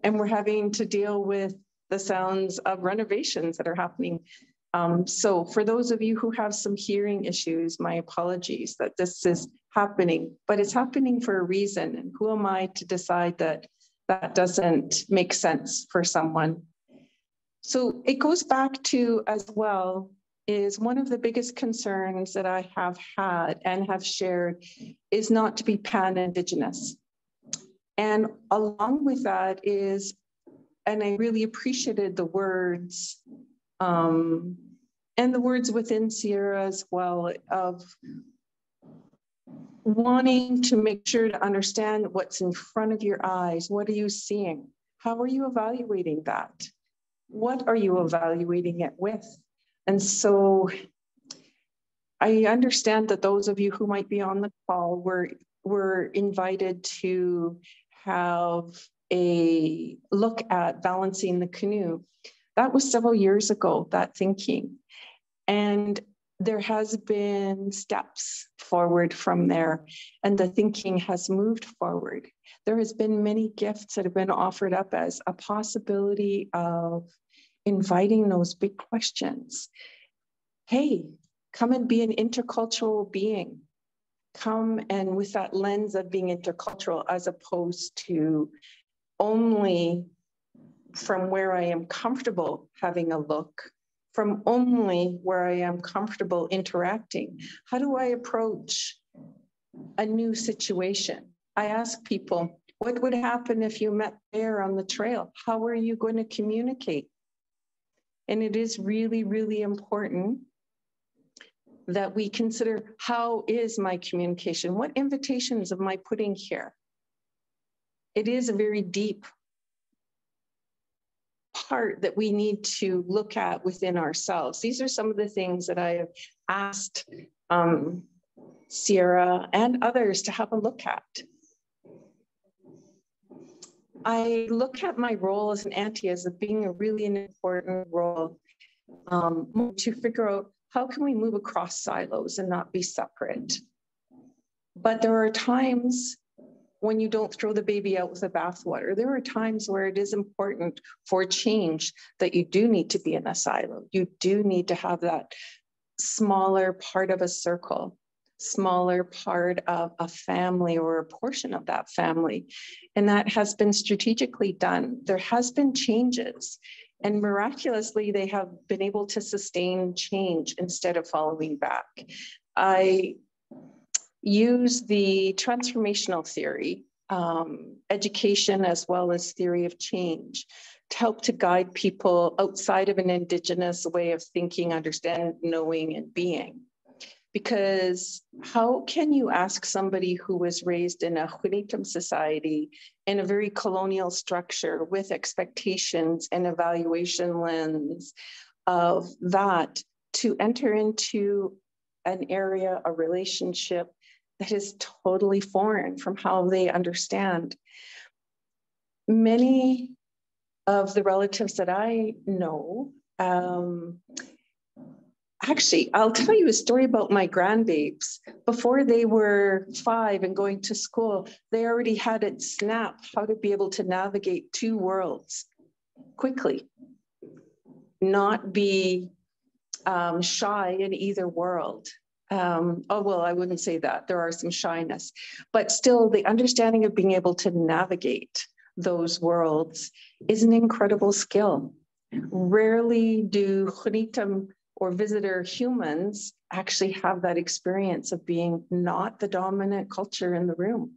we're having to deal with the sounds of renovations that are happening. So for those of you who have some hearing issues, my apologies that this is happening, but it's happening for a reason. And who am I to decide that that doesn't make sense for someone? So it goes back to as well, is one of the biggest concerns that I have had and have shared is not to be pan-Indigenous. And along with that is, and I really appreciated the words, and the words within Sierra as well, of wanting to make sure to understand what's in front of your eyes. What are you seeing? How are you evaluating that? What are you evaluating it with? And so I understand that those of you who might be on the call were invited to have a look at balancing the canoe. That was several years ago, that thinking. And there has been steps forward from there, and the thinking has moved forward. There has been many gifts that have been offered up as a possibility of inviting those big questions. Hey, come and be an intercultural being. Come and with that lens of being intercultural, as opposed to only from where I am comfortable having a look, from only where I am comfortable interacting. How do I approach a new situation? I ask people, what would happen if you met bear on the trail? How are you going to communicate? And it is really, really important that we consider, how is my communication? What invitations am I putting here? It is a very deep part that we need to look at within ourselves. These are some of the things that I have asked Sierra and others to have a look at. I look at my role as an auntie as being a really important role to figure out how can we move across silos and not be separate. But there are times when you don't throw the baby out with the bathwater. There are times where it is important for change that you do need to be in a silo. You do need to have that smaller part of a circle, smaller part of a family or a portion of that family. And that has been strategically done. There has been changes, and miraculously, they have been able to sustain change instead of following back. I use the transformational theory, education as well as theory of change, to help to guide people outside of an Indigenous way of thinking, understanding, knowing, and being. Because how can you ask somebody who was raised in a Hunitum society in a very colonial structure with expectations and evaluation lens of that to enter into an area, a relationship that is totally foreign from how they understand? many of the relatives that I know, actually, I'll tell you a story about my grandbabies. Before they were 5 and going to school, they already had it snapped how to be able to navigate 2 worlds quickly, not be shy in either world. Oh, well, I wouldn't say that. There are some shyness, but still the understanding of being able to navigate those worlds is an incredible skill. Rarely do Khunitam or visitor humans actually have that experience of being not the dominant culture in the room.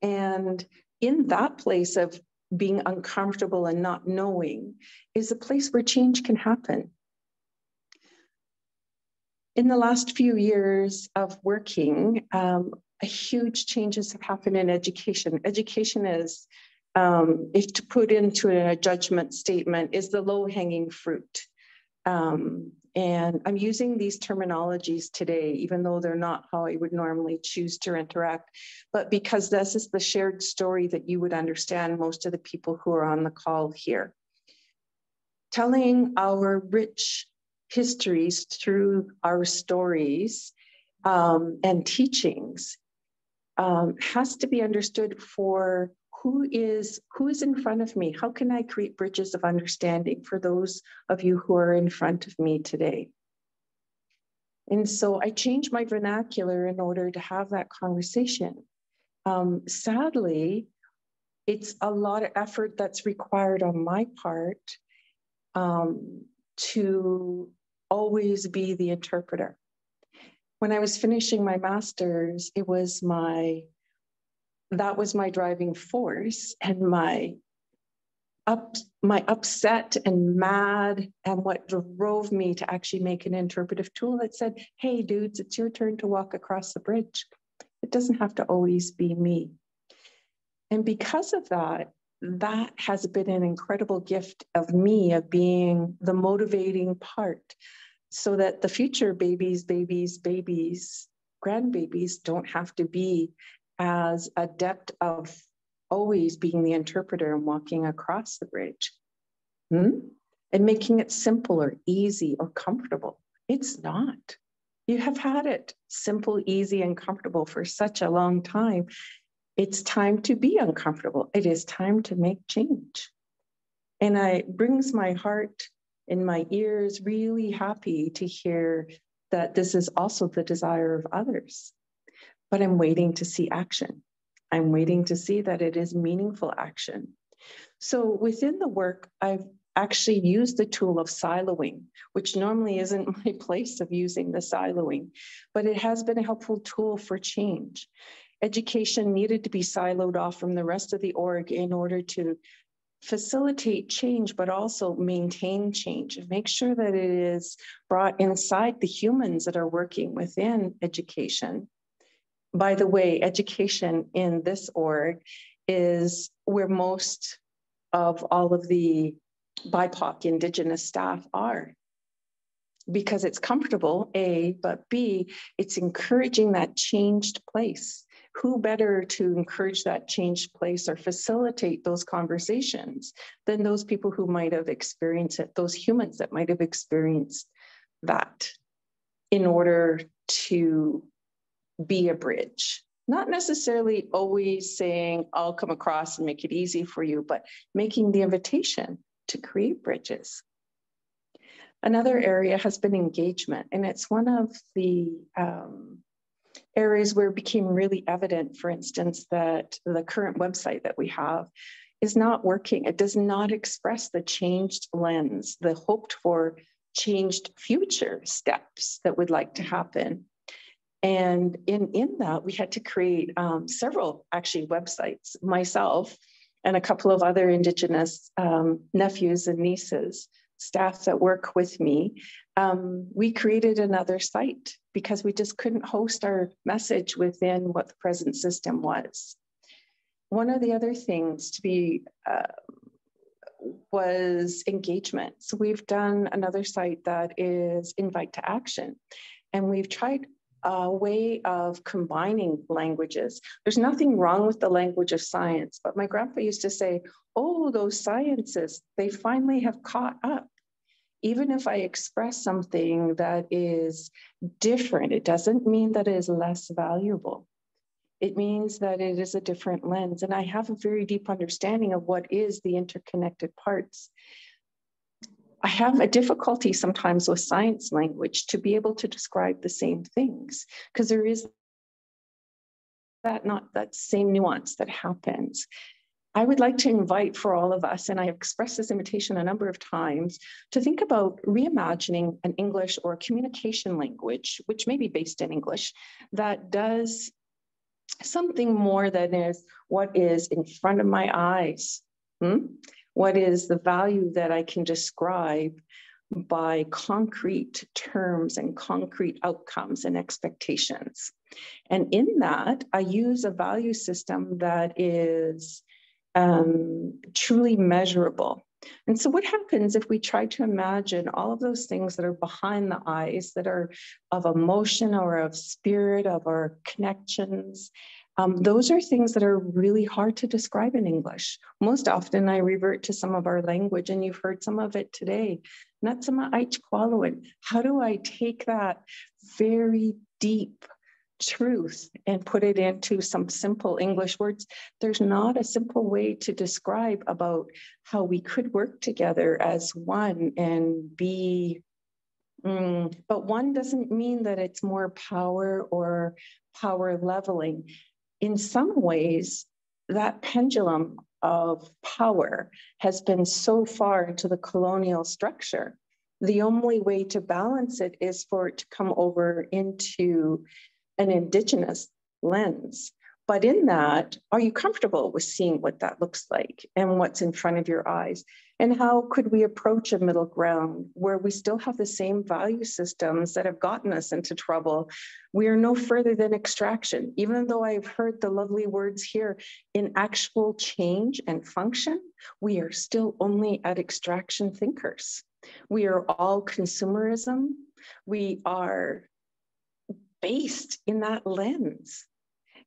And in that place of being uncomfortable and not knowing is a place where change can happen. In the last few years of working, huge changes have happened in education. Education is, if to put into a judgment statement, is the low-hanging fruit. And I'm using these terminologies today, even though they're not how I would normally choose to interact, but because this is the shared story that you would understand most of the people who are on the call here. Telling our rich histories through our stories and teachings has to be understood for who is in front of me. How can I create bridges of understanding for those of you who are in front of me today? And so I changed my vernacular in order to have that conversation. Sadly, it's a lot of effort that's required on my part to always be the interpreter. When I was finishing my master's, that was my driving force, and my upset and mad, and what drove me to actually make an interpretive tool that said, hey dudes, it's your turn to walk across the bridge. It doesn't have to always be me. And because of that, that has been an incredible gift of me, of being the motivating part, so that the future babies, grandbabies don't have to be as adept of always being the interpreter and walking across the bridge. And making it simple or easy or comfortable. It's not. You have had it simple, easy, and comfortable for such a long time. It's time to be uncomfortable. It is time to make change. And it brings my heart and my ears really happy to hear that this is also the desire of others. But I'm waiting to see action. I'm waiting to see that it is meaningful action. So within the work, I've actually used the tool of siloing, which normally isn't my place of using the siloing, but it has been a helpful tool for change. Education needed to be siloed off from the rest of the org in order to facilitate change, but also maintain change and make sure that it is brought inside the humans that are working within education. By the way, education in this org is where most of all of the BIPOC Indigenous staff are, because it's comfortable, A, but B, it's encouraging that changed place. Who better to encourage that changed place or facilitate those conversations than those people who might have experienced it, those humans that might have experienced that, in order to be a bridge. Not necessarily always saying, I'll come across and make it easy for you, but making the invitation to create bridges. Another area has been engagement, and it's one of the areas where it became really evident, for instance, that the current website that we have is not working. It does not express the changed lens, the hoped for changed future steps that would like to happen. And in that, we had to create several actually websites, myself and a couple of other Indigenous nephews and nieces, staff that work with me. We created another site because we just couldn't host our message within what the present system was. One of the other things to be was engagement. So we've done another site that is Invite to Action. And we've tried a way of combining languages. There's nothing wrong with the language of science, but my grandpa used to say, oh, those sciences, they finally have caught up. Even if I express something that is different, it doesn't mean that it is less valuable. It means that it is a different lens. And I have a very deep understanding of what is the interconnected parts. I have a difficulty sometimes with science language to be able to describe the same things, because there is that same nuance that happens. I would like to invite for all of us, and I have expressed this invitation a number of times, to think about reimagining an English or a communication language, which may be based in English, that does something more than is what is in front of my eyes. What is the value that I can describe by concrete terms and concrete outcomes and expectations. And in that, I use a value system that is truly measurable. And so what happens if we try to imagine all of those things that are behind the eyes, that are of emotion or of spirit, of our connections? Those are things that are really hard to describe in English. Most often I revert to some of our language, and you've heard some of it today. Natsama aich kwaluen. How do I take that very deep truth and put it into some simple English words? There's not a simple way to describe about how we could work together as one and be, but one doesn't mean that it's more power or power leveling. In some ways, that pendulum of power has been so far into the colonial structure. The only way to balance it is for it to come over into an Indigenous lens. But in that, are you comfortable with seeing what that looks like and what's in front of your eyes? And how could we approach a middle ground where we still have the same value systems that have gotten us into trouble? We are no further than extraction. Even though I've heard the lovely words here, in actual change and function, we are still only at extraction thinkers. We are all consumerism. We are based in that lens.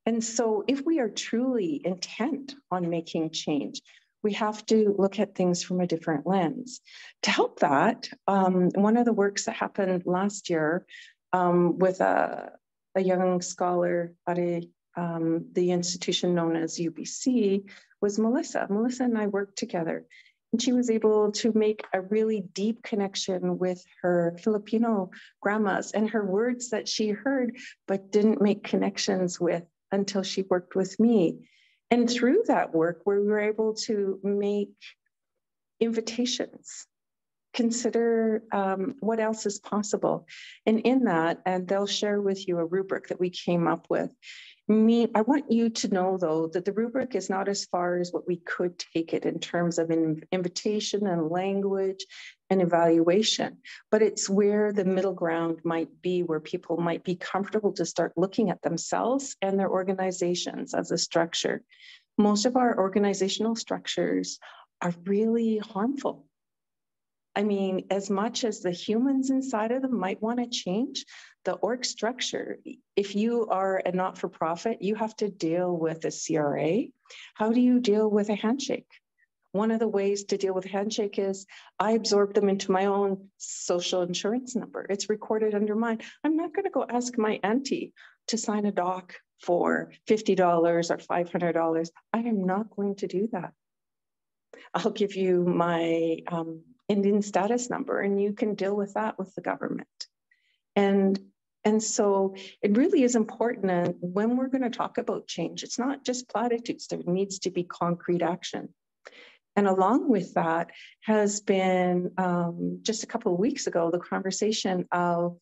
And so if we are truly intent on making change, we have to look at things from a different lens. To help that, one of the works that happened last year with a young scholar at the institution known as UBC was Melissa. Melissa and I worked together. And she was able to make a really deep connection with her Filipino grandmas and her words that she heard, but didn't make connections with until she worked with me. And through that work, we were able to make invitations, consider what else is possible. And in that, and they'll share with you a rubric that we came up with. I want you to know, though, that the rubric is not as far as what we could take it in terms of an invitation and language and evaluation, but it's where the middle ground might be, where people might be comfortable to start looking at themselves and their organizations as a structure. Most of our organizational structures are really harmful. I mean, as much as the humans inside of them might want to change, the org structure, if you are a not-for-profit, you have to deal with a CRA. How do you deal with a handshake? One of the ways to deal with a handshake is I absorb them into my own social insurance number. It's recorded under mine. I'm not going to go ask my auntie to sign a doc for $50 or $500. I am not going to do that. I'll give you my Indian status number, and you can deal with that with the government. And so it really is important. And when we're going to talk about change, it's not just platitudes. There needs to be concrete action. And along with that has been just a couple of weeks ago, the conversation of,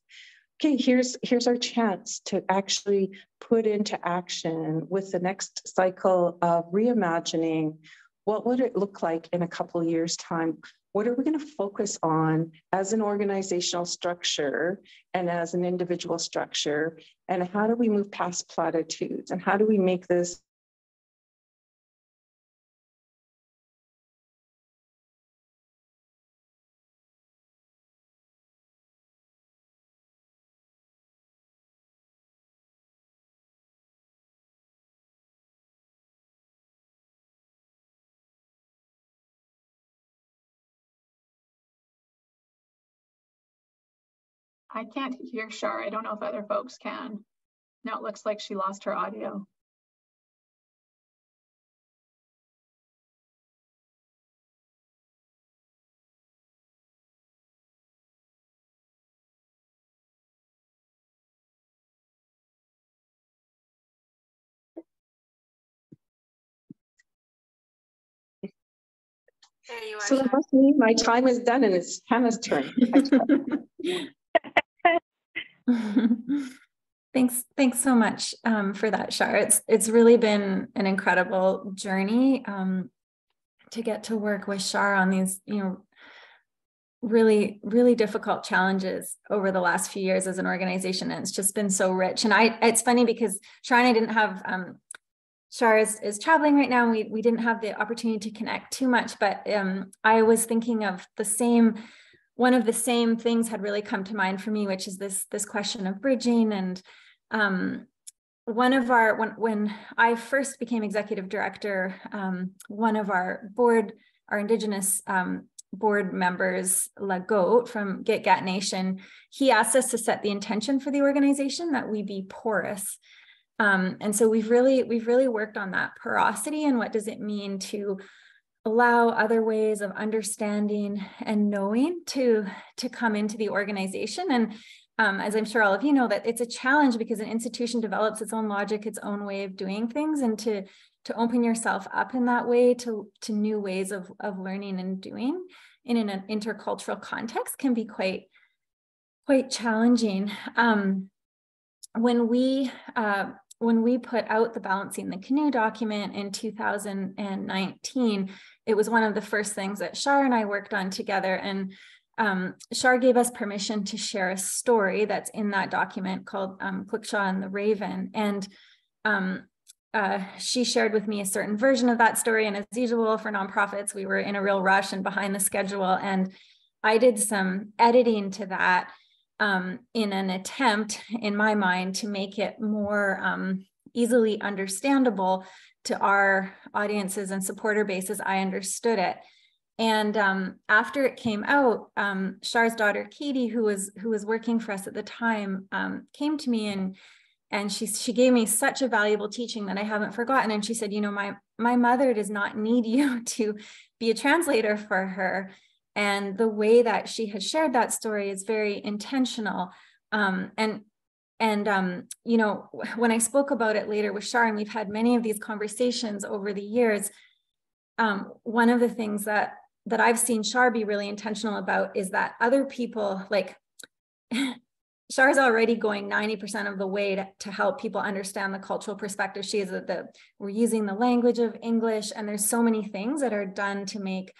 okay, here's our chance to actually put into action with the next cycle of reimagining. What would it look like in a couple of years' time? What are we going to focus on as an organizational structure and as an individual structure? And how do we move past platitudes? And how do we make this I can't hear Shar. I don't know if other folks can. Now it looks like she lost her audio. There you are, So that Shar. must mean my time is done and it's Hannah's turn. Thanks so much for that, Shar. It's really been an incredible journey to get to work with Shar on these, really, really difficult challenges over the last few years as an organization. And it's just been so rich. And it's funny because Shar and I didn't have, Shar is traveling right now. And we didn't have the opportunity to connect too much, but I was thinking of one of the same things had really come to mind for me, which is this question of bridging. And when I first became executive director, one of our Indigenous board members, Lagoat from Git Gat Nation, he asked us to set the intention for the organization that we be porous. And so we've really worked on that porosity and what does it mean to allow other ways of understanding and knowing to come into the organization. And as I'm sure all of you know, that it's a challenge because an institution develops its own logic, its own way of doing things, and to open yourself up in that way to new ways of learning and doing in an intercultural context can be quite challenging. When we put out the Balancing the Canoe document in 2019, it was one of the first things that Shar and I worked on together. And Shar gave us permission to share a story that's in that document called Quickshaw and the Raven. And she shared with me a certain version of that story. And as usual for nonprofits, we were in a real rush and behind the schedule. And I did some editing to that in an attempt, in my mind, to make it more easily understandable to our audiences and supporter base as I understood it. And after it came out, Shar's daughter, Katie, who was working for us at the time, came to me and she gave me such a valuable teaching that I haven't forgotten. And she said, my mother does not need you to be a translator for her. And the way that she has shared that story is very intentional. When I spoke about it later with Shar, and we've had many of these conversations over the years, one of the things that I've seen Shar be really intentional about is that other people, like Shar's already going 90% of the way to help people understand the cultural perspective. She is we're using the language of English, and there's so many things that are done to make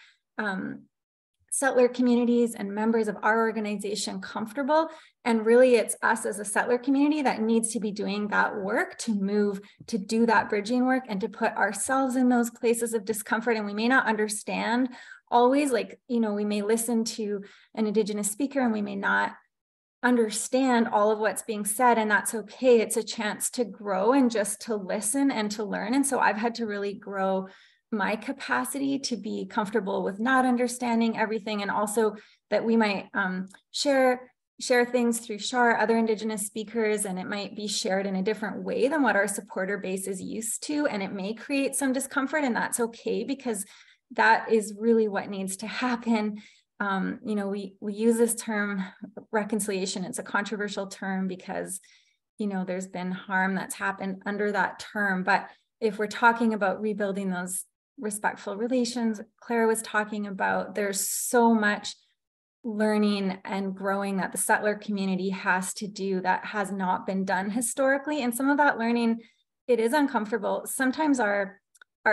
settler communities and members of our organization comfortable. And really it's us as a settler community that needs to be doing that work to move, to do that bridging work and to put ourselves in those places of discomfort. And we may not understand always, we may listen to an Indigenous speaker and we may not understand all of what's being said, and that's okay. It's a chance to grow and just to listen and to learn. And so I've had to really grow my capacity to be comfortable with not understanding everything, and also that we might share things through Shar, other Indigenous speakers, and it might be shared in a different way than what our supporter base is used to, and it may create some discomfort, and that's okay, because that is really what needs to happen. We use this term reconciliation. It's a controversial term because there's been harm that's happened under that term, but if we're talking about rebuilding those respectful relations Claire was talking about, there's so much learning and growing that the settler community has to do that has not been done historically. And some of that learning, it is uncomfortable. Sometimes our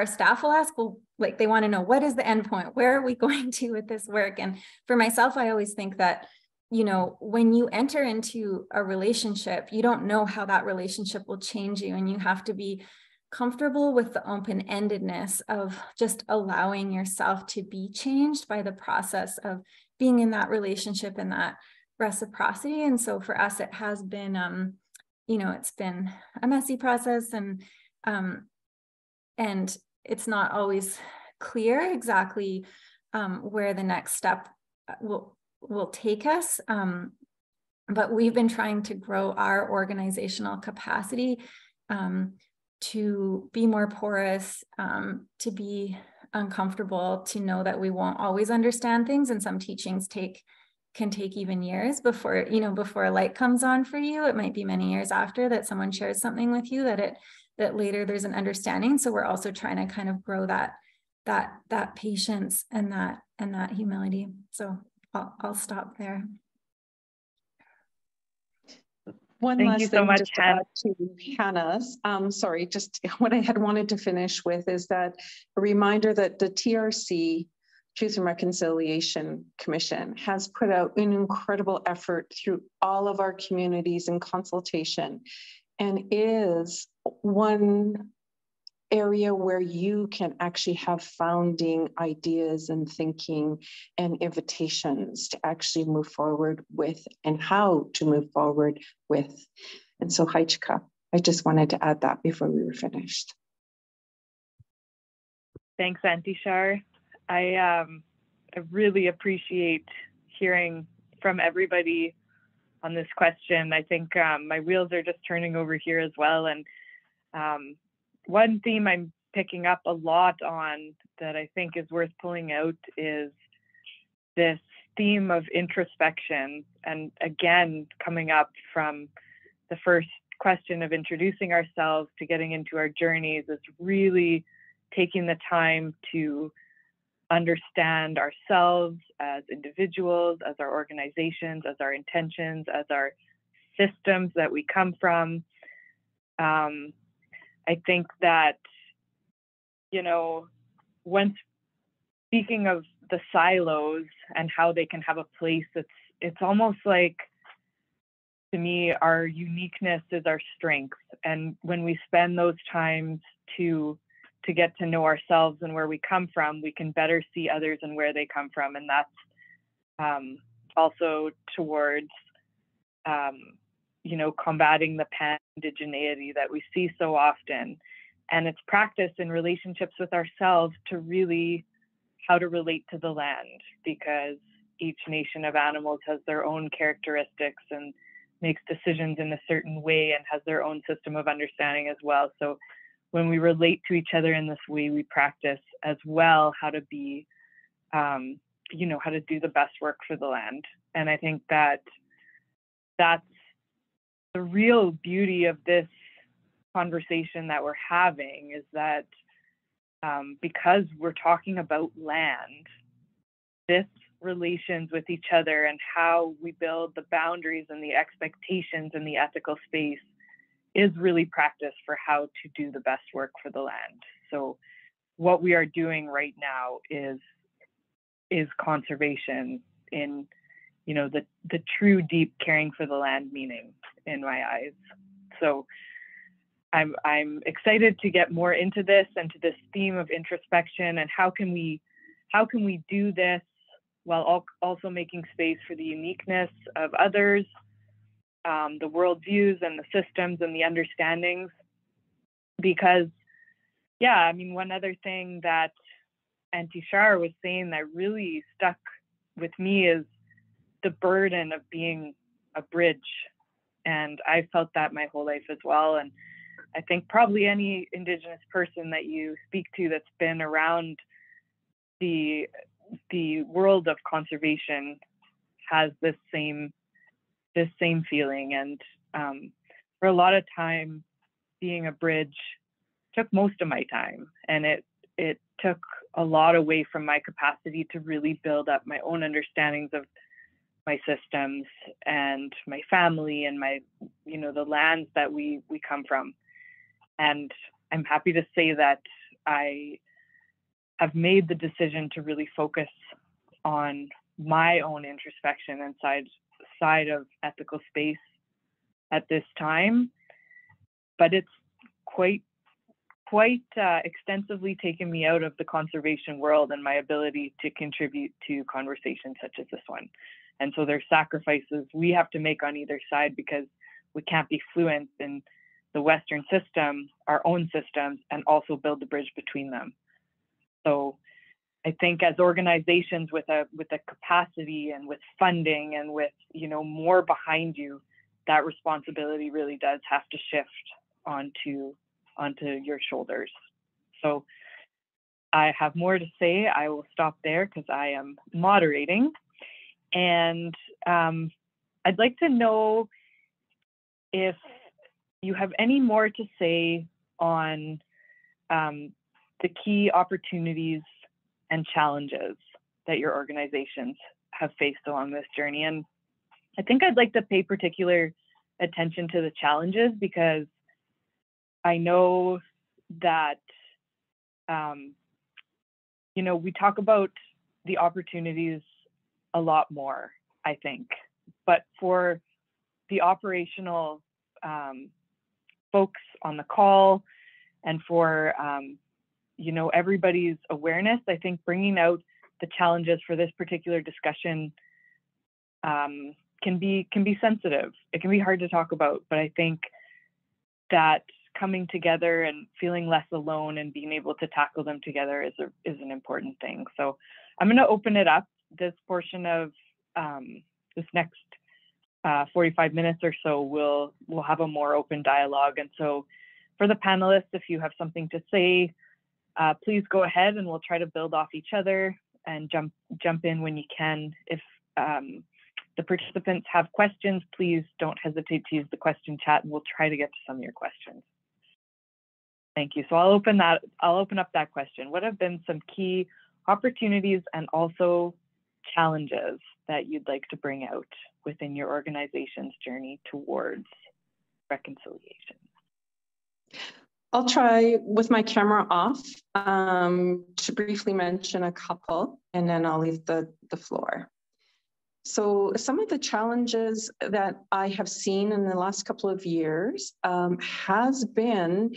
staff will ask, they want to know, what is the end point? Where are we going to with this work? And for myself, I always think that, when you enter into a relationship, you don't know how that relationship will change you. And you have to be comfortable with the open-endedness of just allowing yourself to be changed by the process of being in that relationship and that reciprocity. And so for us, it has been, it's been a messy process, and it's not always clear exactly where the next step will take us. but we've been trying to grow our organizational capacity to be more porous, to be uncomfortable, to know that we won't always understand things, and some teachings can take even years before, before a light comes on for you. It might be many years after that someone shares something with you that later there's an understanding. So we're also trying to kind of grow that patience and that humility. So I'll stop there. One Thank last you thing so much, just to add to Hannah's, sorry, just what I had wanted to finish with is that a reminder that the TRC, Truth and Reconciliation Commission, has put out an incredible effort through all of our communities in consultation, and is one area where you can actually have founding ideas and thinking and invitations to actually move forward with, and how to move forward with. And so, Haichika, I just wanted to add that before we were finished. Thanks, Auntie Shar. I really appreciate hearing from everybody on this question. I think my wheels are just turning over here as well. And one theme I'm picking up a lot on that I think is worth pulling out is this theme of introspection. And again, coming up from the first question of introducing ourselves to getting into our journeys, is really taking the time to understand ourselves as individuals, as our organizations, as our intentions, as our systems that we come from. I think that, when speaking of the silos and how they can have a place, it's almost like, to me, our uniqueness is our strength. And when we spend those times to get to know ourselves and where we come from, we can better see others and where they come from. And that's also towards combating the pan-indigeneity that we see so often. And it's practice in relationships with ourselves to really how to relate to the land, because each nation of animals has their own characteristics and makes decisions in a certain way and has their own system of understanding as well. So when we relate to each other in this way, we practice as well how to be, how to do the best work for the land. And I think that that's the real beauty of this conversation that we're having, is that because we're talking about land, this relations with each other and how we build the boundaries and the expectations in the ethical space is really practice for how to do the best work for the land. So what we are doing right now is conservation in, the true deep caring for the land meaning in my eyes. So I'm excited to get more into this and to this theme of introspection, and how can we do this while also making space for the uniqueness of others, the worldviews and the systems and the understandings. Because, one other thing that Auntie Shar was saying that really stuck with me is the burden of being a bridge. And I felt that my whole life as well. And I think probably any Indigenous person that you speak to that's been around the world of conservation has this same feeling. And for a lot of time, being a bridge took most of my time, and it took a lot away from my capacity to really build up my own understandings of my systems and my family and my, the lands that we come from. And I'm happy to say that I have made the decision to really focus on my own introspection and side of ethical space at this time. But it's quite extensively taken me out of the conservation world and my ability to contribute to conversations such as this one. And so there's sacrifices we have to make on either side, because we can't be fluent in the Western system, our own systems, and also build the bridge between them. So I think as organizations with a capacity and with funding and with, you know, more behind you, that responsibility really does have to shift onto your shoulders. So I have more to say. I will stop there because I am moderating. And I'd like to know if you have any more to say on the key opportunities and challenges that your organizations have faced along this journey. And I think I'd like to pay particular attention to the challenges, because I know that, you know, we talk about the opportunities a lot more, I think, but for the operational folks on the call and for, you know, everybody's awareness, I think bringing out the challenges for this particular discussion can be sensitive. It can be hard to talk about, but I think that coming together and feeling less alone and being able to tackle them together is an important thing. So I'm going to open it up. This portion of this next 45 minutes or so, we'll have a more open dialogue. And so for the panelists, if you have something to say, please go ahead, and we'll try to build off each other and jump in when you can. If the participants have questions, please don't hesitate to use the question chat, and we'll try to get to some of your questions. Thank you. So I'll open up that question. What have been some key opportunities and also challenges that you'd like to bring out within your organization's journey towards reconciliation? I'll try with my camera off to briefly mention a couple, and then I'll leave the floor. So some of the challenges that I have seen in the last couple of years has been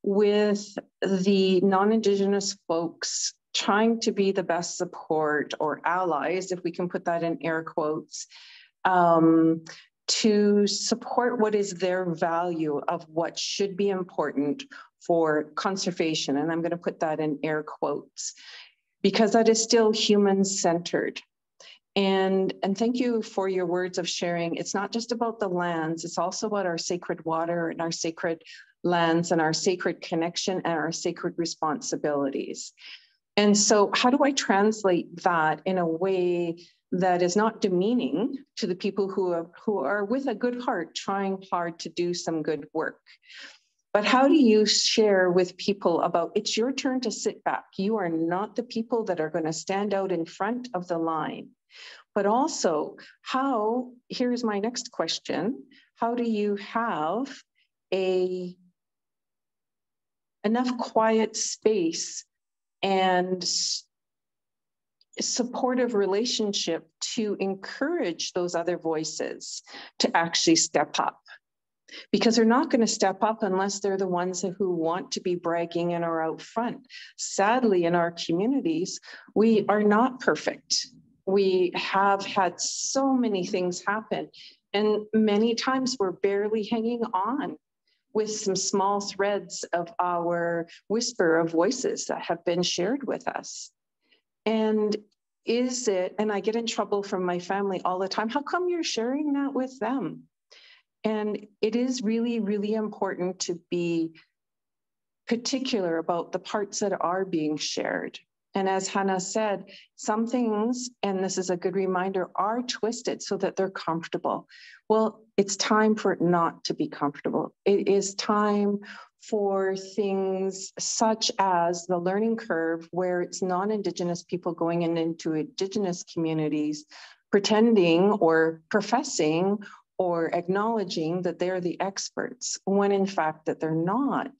with the non-Indigenous folks trying to be the best support or allies, if we can put that in air quotes, to support what is their value of what should be important for conservation. And I'm going to put that in air quotes, because that is still human-centered. And thank you for your words of sharing. It's not just about the lands, it's also about our sacred water and our sacred lands and our sacred connection and our sacred responsibilities. And so how do I translate that in a way that is not demeaning to the people who are with a good heart, trying hard to do some good work? But how do you share with people about, it's your turn to sit back. You are not the people that are going to stand out in front of the line. But also, here's my next question, how do you have enough quiet space and supportive relationship to encourage those other voices to actually step up? Because they're not going to step up unless they're the ones who want to be bragging and are out front. Sadly, in our communities, we are not perfect. We have had so many things happen, and many times we're barely hanging on with some small threads of our whisper of voices that have been shared with us. And and I get in trouble from my family all the time, how come you're sharing that with them? And it is really, really important to be particular about the parts that are being shared. And as Hannah said, some things, and this is a good reminder, are twisted so that they're comfortable. Well, it's time for it not to be comfortable. It is time for things such as the learning curve, where it's non-Indigenous people going into Indigenous communities, pretending or professing or acknowledging that they're the experts, when in fact that they're not.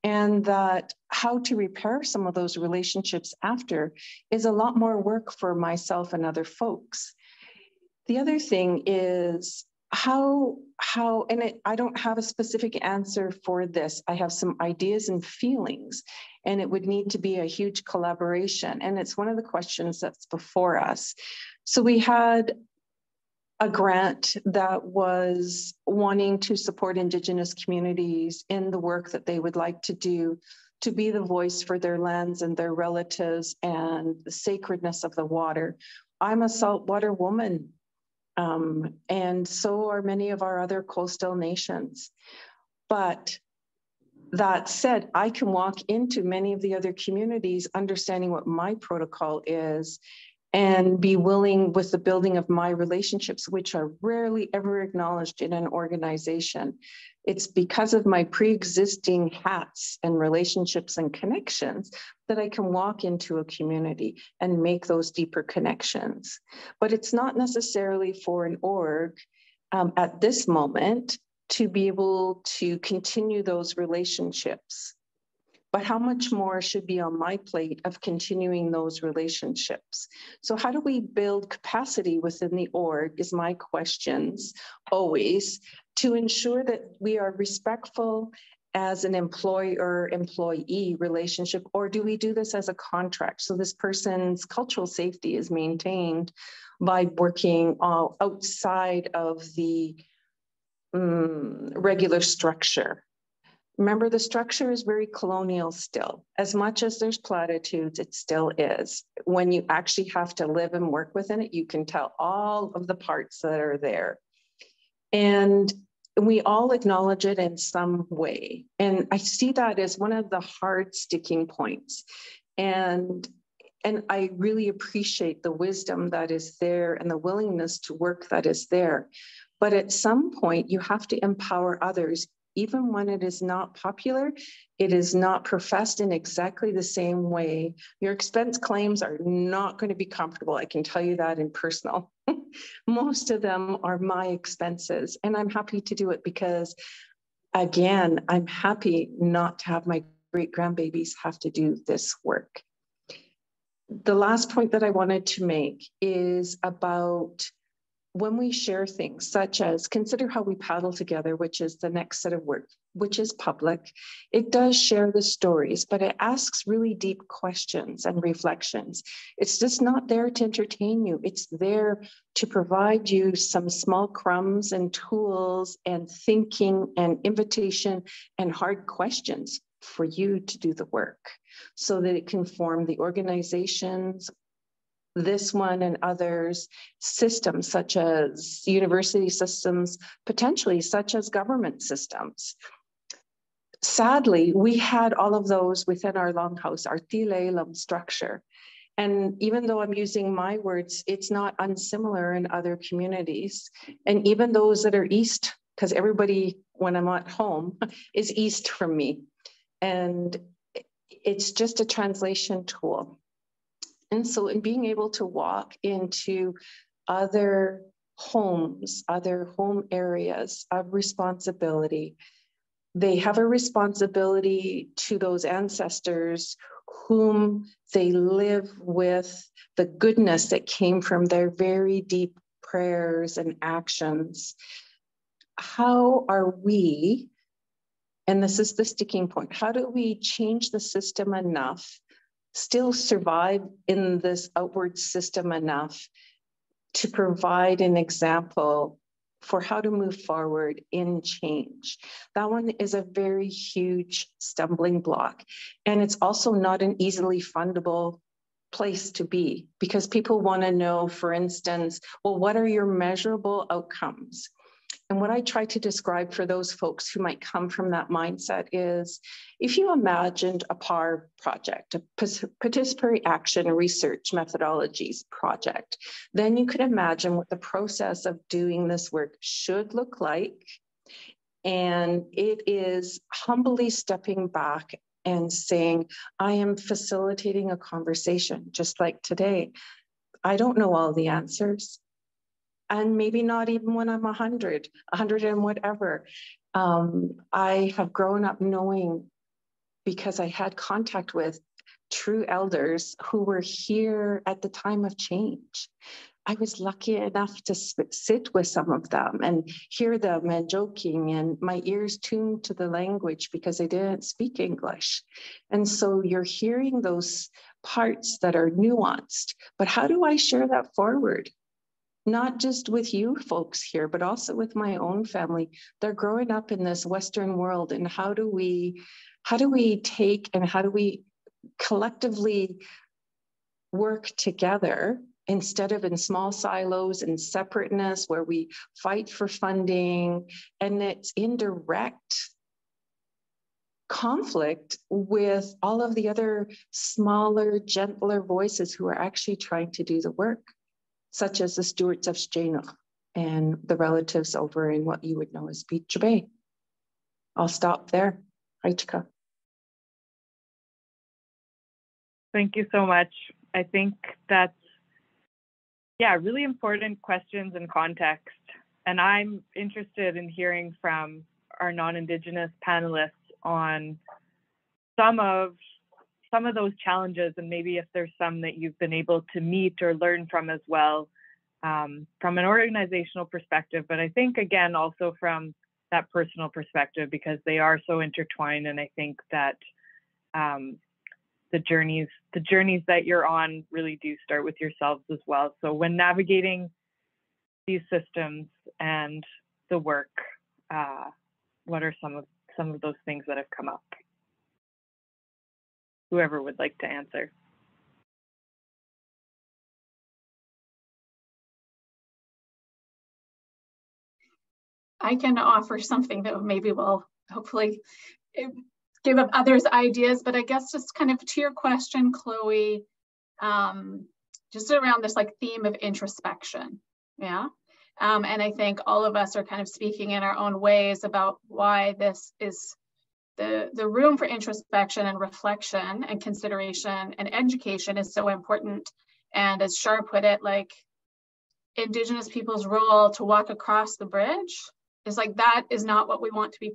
And that how to repair some of those relationships after is a lot more work for myself and other folks. The other thing is I don't have a specific answer for this. I have some ideas and feelings, and it would need to be a huge collaboration. And it's one of the questions that's before us. So we had a grant that was wanting to support Indigenous communities in the work that they would like to do to be the voice for their lands and their relatives and the sacredness of the water. I'm a saltwater woman, and so are many of our other coastal nations. But that said, I can walk into many of the other communities understanding what my protocol is and be willing with the building of my relationships, which are rarely ever acknowledged in an organization. It's because of my pre-existing hats and relationships and connections that I can walk into a community and make those deeper connections. But it's not necessarily for an org at this moment to be able to continue those relationships. But how much more should be on my plate of continuing those relationships? So how do we build capacity within the org is my questions always, to ensure that we are respectful as an employer-employee relationship, or do we do this as a contract? So this person's cultural safety is maintained by working outside of the regular structure. Remember, the structure is very colonial still. As much as there's platitudes, it still is. When you actually have to live and work within it, you can tell all of the parts that are there. And we all acknowledge it in some way. And I see that as one of the hard sticking points. And I really appreciate the wisdom that is there and the willingness to work that is there. But at some point, you have to empower others. Even when it is not popular, it is not professed in exactly the same way. Your expense claims are not going to be comfortable. I can tell you that in personal. Most of them are my expenses, and I'm happy to do it because, again, I'm happy not to have my great grandbabies have to do this work. The last point that I wanted to make is about when we share things such as consider how we paddle together, which is the next set of work, which is public. It does share the stories, but it asks really deep questions and reflections. It's just not there to entertain you. It's there to provide you some small crumbs and tools and thinking and invitation and hard questions for you to do the work so that it can form the organizations, this one and others, systems such as university systems, potentially such as government systems. Sadly, we had all of those within our longhouse, our Tileilam structure. And even though I'm using my words, it's not unsimilar in other communities. And even those that are east, because everybody, when I'm at home, is east from me. And it's just a translation tool. And so in being able to walk into other homes, other home areas of responsibility, they have a responsibility to those ancestors whom they live with the goodness that came from their very deep prayers and actions. How are we, and this is the sticking point, how do we change the system enough, still survive in this outward system enough to provide an example for how to move forward in change? That one is a very huge stumbling block. And it's also not an easily fundable place to be because people want to know, for instance, well, what are your measurable outcomes? And what I try to describe for those folks who might come from that mindset is, if you imagined a PAR project, a participatory action research methodologies project, then you could imagine what the process of doing this work should look like. And it is humbly stepping back and saying, I am facilitating a conversation, just like today. I don't know all the answers. And maybe not even when I'm 100 and whatever. I have grown up knowing, because I had contact with true elders who were here at the time of change. I was lucky enough to sit with some of them and hear them and joking, and my ears tuned to the language because I didn't speak English. And so you're hearing those parts that are nuanced, but how do I share that forward? not just with you folks here, but also with my own family. They're growing up in this Western world, and how do we take and how do we collectively work together instead of in small silos and separateness where we fight for funding, and it's indirect conflict with all of the other smaller, gentler voices who are actually trying to do the work, such as the stewards of Shanach and the relatives over in what you would know as Beach Bay. I'll stop there. Aichka. Thank you so much. I think that's, yeah, really important questions and context. And I'm interested in hearing from our non-Indigenous panelists on some of those challenges, and maybe if there's some that you've been able to meet or learn from as well, from an organizational perspective, but I think again also from that personal perspective, because they are so intertwined. And I think that the journeys that you're on really do start with yourselves as well. So when navigating these systems and the work, what are some of those things that have come up? Whoever would like to answer. I can offer something that maybe will hopefully give up others ideas, but I guess just kind of to your question, Chloe, just around this like theme of introspection, yeah? And I think all of us are kind of speaking in our own ways about why this is the room for introspection and reflection and consideration and education is so important. And as Shar put it, like Indigenous people's role to walk across the bridge is like, that is not what we want to be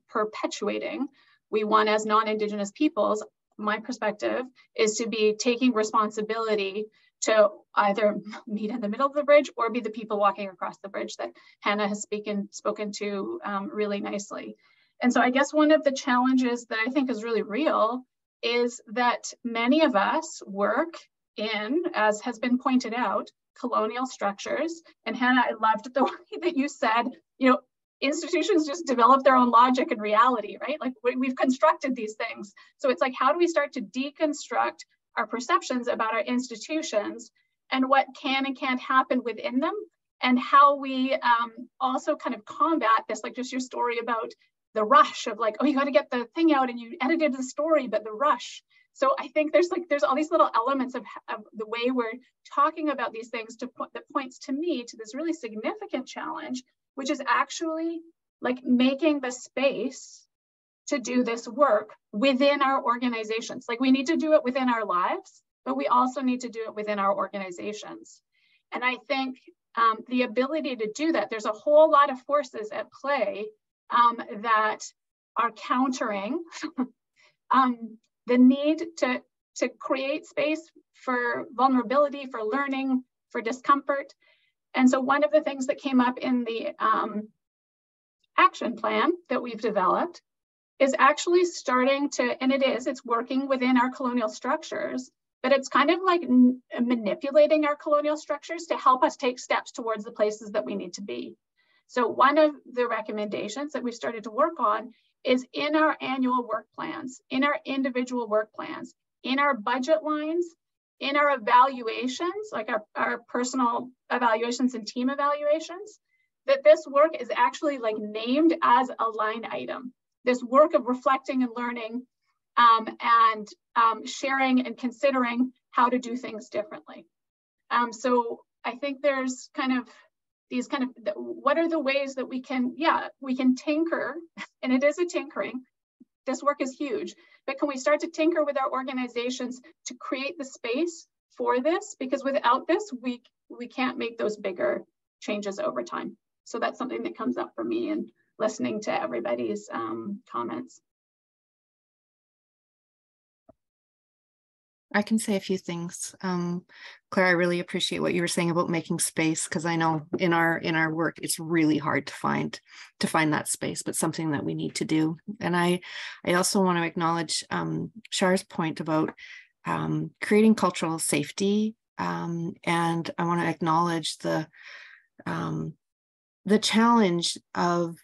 perpetuating. We want, as non-Indigenous peoples, my perspective is to be taking responsibility to either meet in the middle of the bridge or be the people walking across the bridge that Hannah has spoken to really nicely. And so I guess one of the challenges that I think is really real is that many of us work in, as has been pointed out, colonial structures. And Hannah, I loved the way that you said, you know, institutions just develop their own logic and reality, right? Like we've constructed these things. So it's like, how do we start to deconstruct our perceptions about our institutions and what can and can't happen within them, and how we also kind of combat this, like just your story about the rush of like, oh, you got to get the thing out and you edited the story, but the rush. So I think there's all these little elements of the way we're talking about these things that points to me to this really significant challenge, which is actually like making the space to do this work within our organizations. Like we need to do it within our lives, but we also need to do it within our organizations. And I think the ability to do that, there's a whole lot of forces at play that are countering the need to create space for vulnerability, for learning, for discomfort. And so one of the things that came up in the action plan that we've developed is actually starting to, and it's working within our colonial structures, but it's kind of like manipulating our colonial structures to help us take steps towards the places that we need to be. So one of the recommendations that we've started to work on is in our annual work plans, in our individual work plans, in our budget lines, in our evaluations, like our personal evaluations and team evaluations, that this work is actually like named as a line item. This work of reflecting and learning and sharing and considering how to do things differently. So I think there's kind of these what are the ways that we can tinker, and it is a tinkering. This work is huge, but can we start to tinker with our organizations to create the space for this? Because without this, we can't make those bigger changes over time. So that's something that comes up for me in listening to everybody's comments. I can say a few things. Claire, I really appreciate what you were saying about making space, because I know in our work, it's really hard to find that space, but something that we need to do. And I also want to acknowledge Shar's point about creating cultural safety And I want to acknowledge the challenge of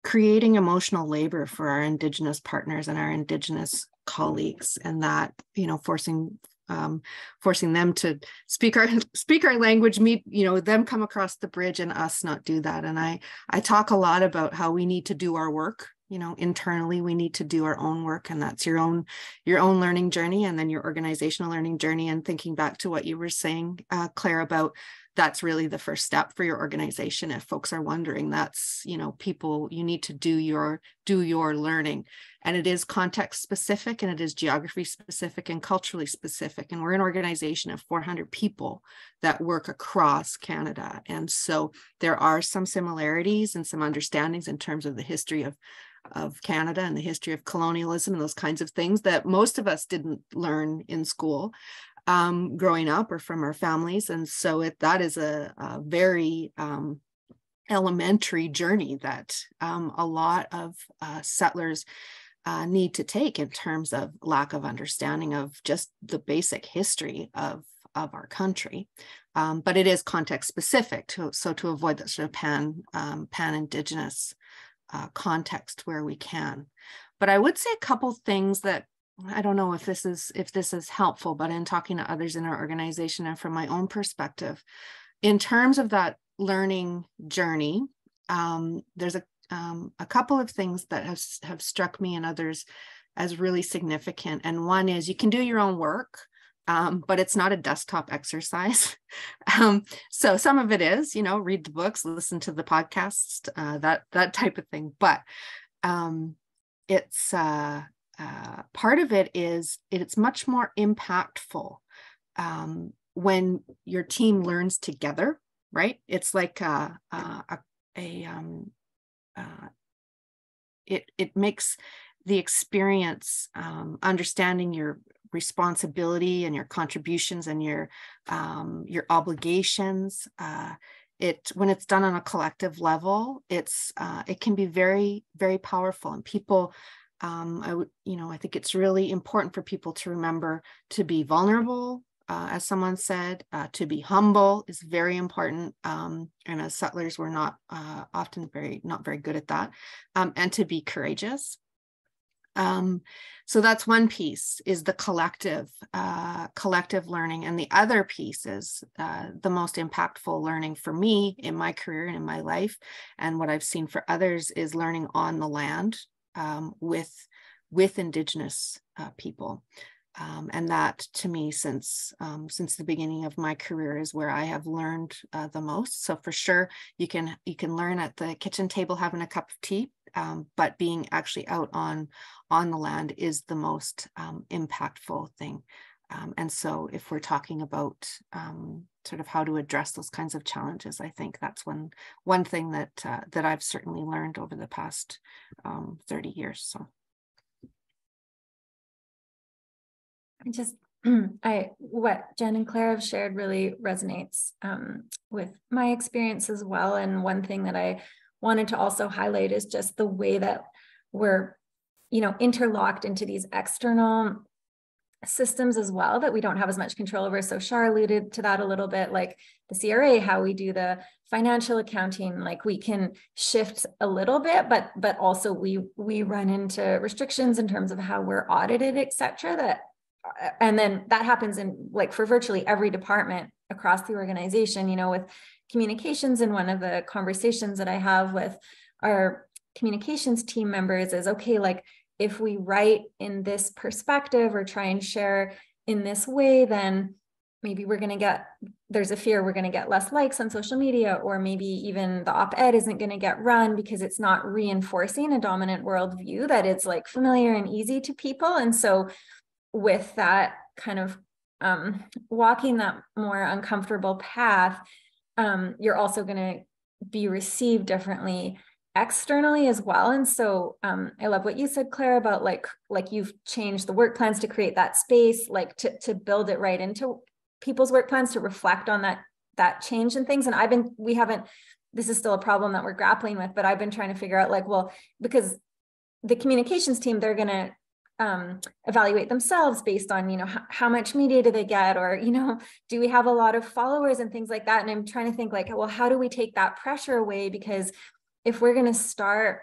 creating emotional labor for our Indigenous partners and our Indigenous colleagues, and that, you know, forcing them to speak our language, meet, you know, them come across the bridge and us not do that. And I talk a lot about how we need to do our work, you know, internally. We need to do our own work, and that's your own learning journey, and then your organizational learning journey. And thinking back to what you were saying, Claire, about that's really the first step for your organization. If folks are wondering, that's, you know, people, you need to do your learning, and it is context specific, and it is geography specific and culturally specific. And we're an organization of 400 people that work across Canada. And so there are some similarities and some understandings in terms of the history of Canada and the history of colonialism and those kinds of things that most of us didn't learn in school growing up or from our families. And so that is a very elementary journey that a lot of settlers need to take in terms of lack of understanding of just the basic history of our country. But it is context specific, so to avoid that sort of pan-Indigenous context where we can. But I would say a couple things that I don't know if this is helpful, but in talking to others in our organization and from my own perspective, in terms of that learning journey, there's a couple of things that have struck me and others as really significant. And one is you can do your own work, but it's not a desktop exercise. So some of it is, you know, read the books, listen to the podcasts, that type of thing. But it's part of it is it's much more impactful when your team learns together, right? It's like it makes the experience, understanding your responsibility and your contributions and your obligations. When it's done on a collective level, it can be very, very powerful. And people, I think it's really important for people to remember to be vulnerable, as someone said, to be humble is very important. And as settlers, we're not often not very good at that, and to be courageous. So that's one piece, is the collective learning. And the other piece is the most impactful learning for me in my career and in my life, and what I've seen for others, is learning on the land with Indigenous people. And that, to me, since the beginning of my career, is where I have learned the most. So for sure, you can learn at the kitchen table having a cup of tea, but being actually out on the land is the most impactful thing. And so if we're talking about sort of how to address those kinds of challenges, I think that's one thing that I've certainly learned over the past 30 years. So. What Jen and Claire have shared really resonates with my experience as well. And one thing that I wanted to also highlight is just the way that we're, interlocked into these external systems as well that we don't have as much control over. So Shar alluded to that a little bit, like the CRA, how we do the financial accounting, like we can shift a little bit, but also we run into restrictions in terms of how we're audited, et cetera, and then that happens in, like, for virtually every department across the organization, with communications. And one of the conversations that I have with our communications team members is, okay, like, if we write in this perspective or try and share in this way, then maybe there's a fear we're going to get less likes on social media, or maybe even the op-ed isn't going to get run because it's not reinforcing a dominant worldview that is, like, familiar and easy to people. And so with that kind of walking that more uncomfortable path, you're also going to be received differently externally as well. And so I love what you said, Claire, about like you've changed the work plans to create that space, like to build it right into people's work plans, to reflect on that change and things. And this is still a problem that we're grappling with, but I've been trying to figure out, like, well, because the communications team, they're going to evaluate themselves based on, you know, how much media do they get, or, you know, do we have a lot of followers and things like that? And I'm trying to think like, well, how do we take that pressure away? Because if we're going to start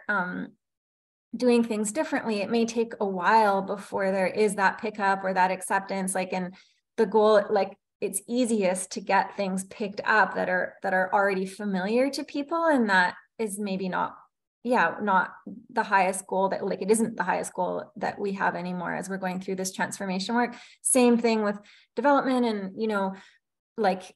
doing things differently, it may take a while before there is that pickup or that acceptance. Like, and the goal, like, it's easiest to get things picked up that are already familiar to people, and that is maybe not the highest goal, that like it isn't the highest goal that we have anymore as we're going through this transformation work. Same thing with development, and, you know, like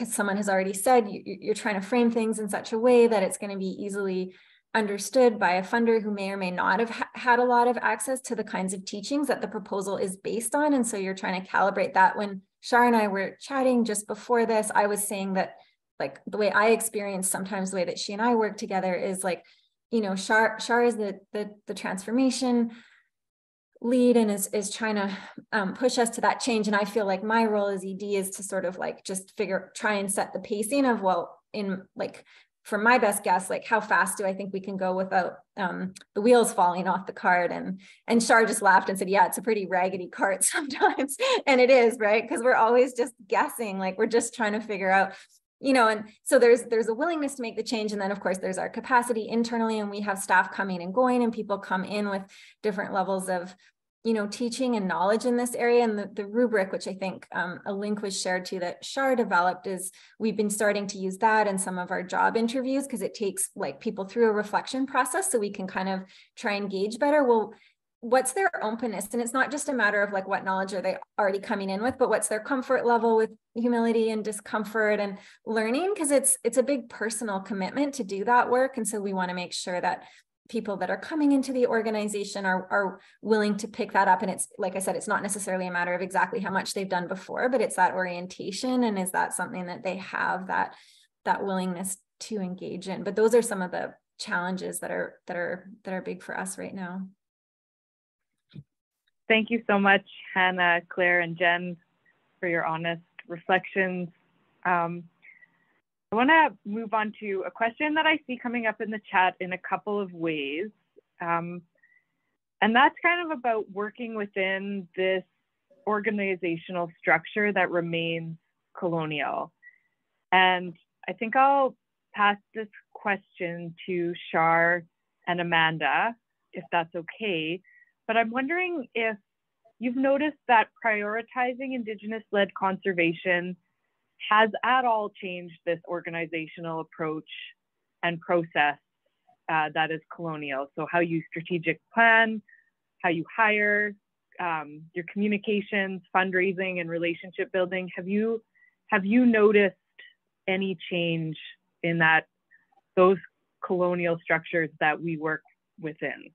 someone has already said, you're trying to frame things in such a way that it's going to be easily understood by a funder who may or may not have had a lot of access to the kinds of teachings that the proposal is based on. And so you're trying to calibrate that. When Shar and I were chatting just before this, I was saying that, like, the way I experience sometimes the way that she and I work together is like, you know, Shar is the transformation lead and is trying to push us to that change. And I feel like my role as ED is to sort of like just try and set the pacing of, well, in like, for my best guess, like how fast do I think we can go without the wheels falling off the cart? And Shar just laughed and said, yeah, it's a pretty raggedy cart sometimes. And it is, right? Because we're always just guessing, like we're just trying to figure out, you know, and so there's a willingness to make the change. And then of course there's our capacity internally, and we have staff coming and going, and people come in with different levels of, you know, teaching and knowledge in this area. And the rubric, which I think a link was shared to that Shar developed, is we've been starting to use that in some of our job interviews, because it takes like people through a reflection process so we can kind of try and gauge better, well, what's their openness? And it's not just a matter of like what knowledge are they already coming in with, but what's their comfort level with humility and discomfort and learning, because it's a big personal commitment to do that work. And so we want to make sure that people that are coming into the organization are willing to pick that up. And it's, like I said, it's not necessarily a matter of exactly how much they've done before, but it's that orientation. And is that something that they have that willingness to engage in? But those are some of the challenges that are big for us right now. Thank you so much, Hannah, Claire, and Jen, for your honest reflections. I want to move on to a question that I see coming up in the chat in a couple of ways. And that's kind of about working within this organizational structure that remains colonial. And I think I'll pass this question to Shar and Amanda, if that's okay. But I'm wondering if you've noticed that prioritizing Indigenous-led conservation has at all changed this organizational approach and process that is colonial. So how you strategic plan, how you hire, your communications, fundraising, and relationship building. Have you noticed any change in those colonial structures that we work within?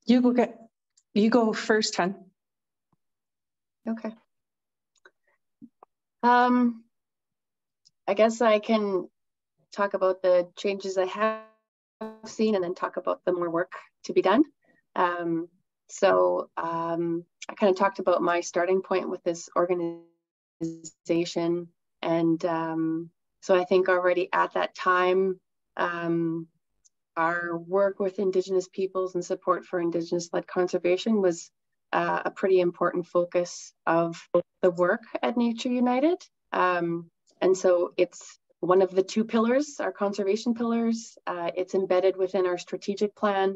You go first, Hen. Okay. I guess I can talk about the changes I have seen and then talk about the more work to be done. I kind of talked about my starting point with this organization. And so I think already at that time, our work with Indigenous peoples and support for Indigenous-led conservation was a pretty important focus of the work at Nature United. And so it's one of the two pillars, our conservation pillars. It's embedded within our strategic plan.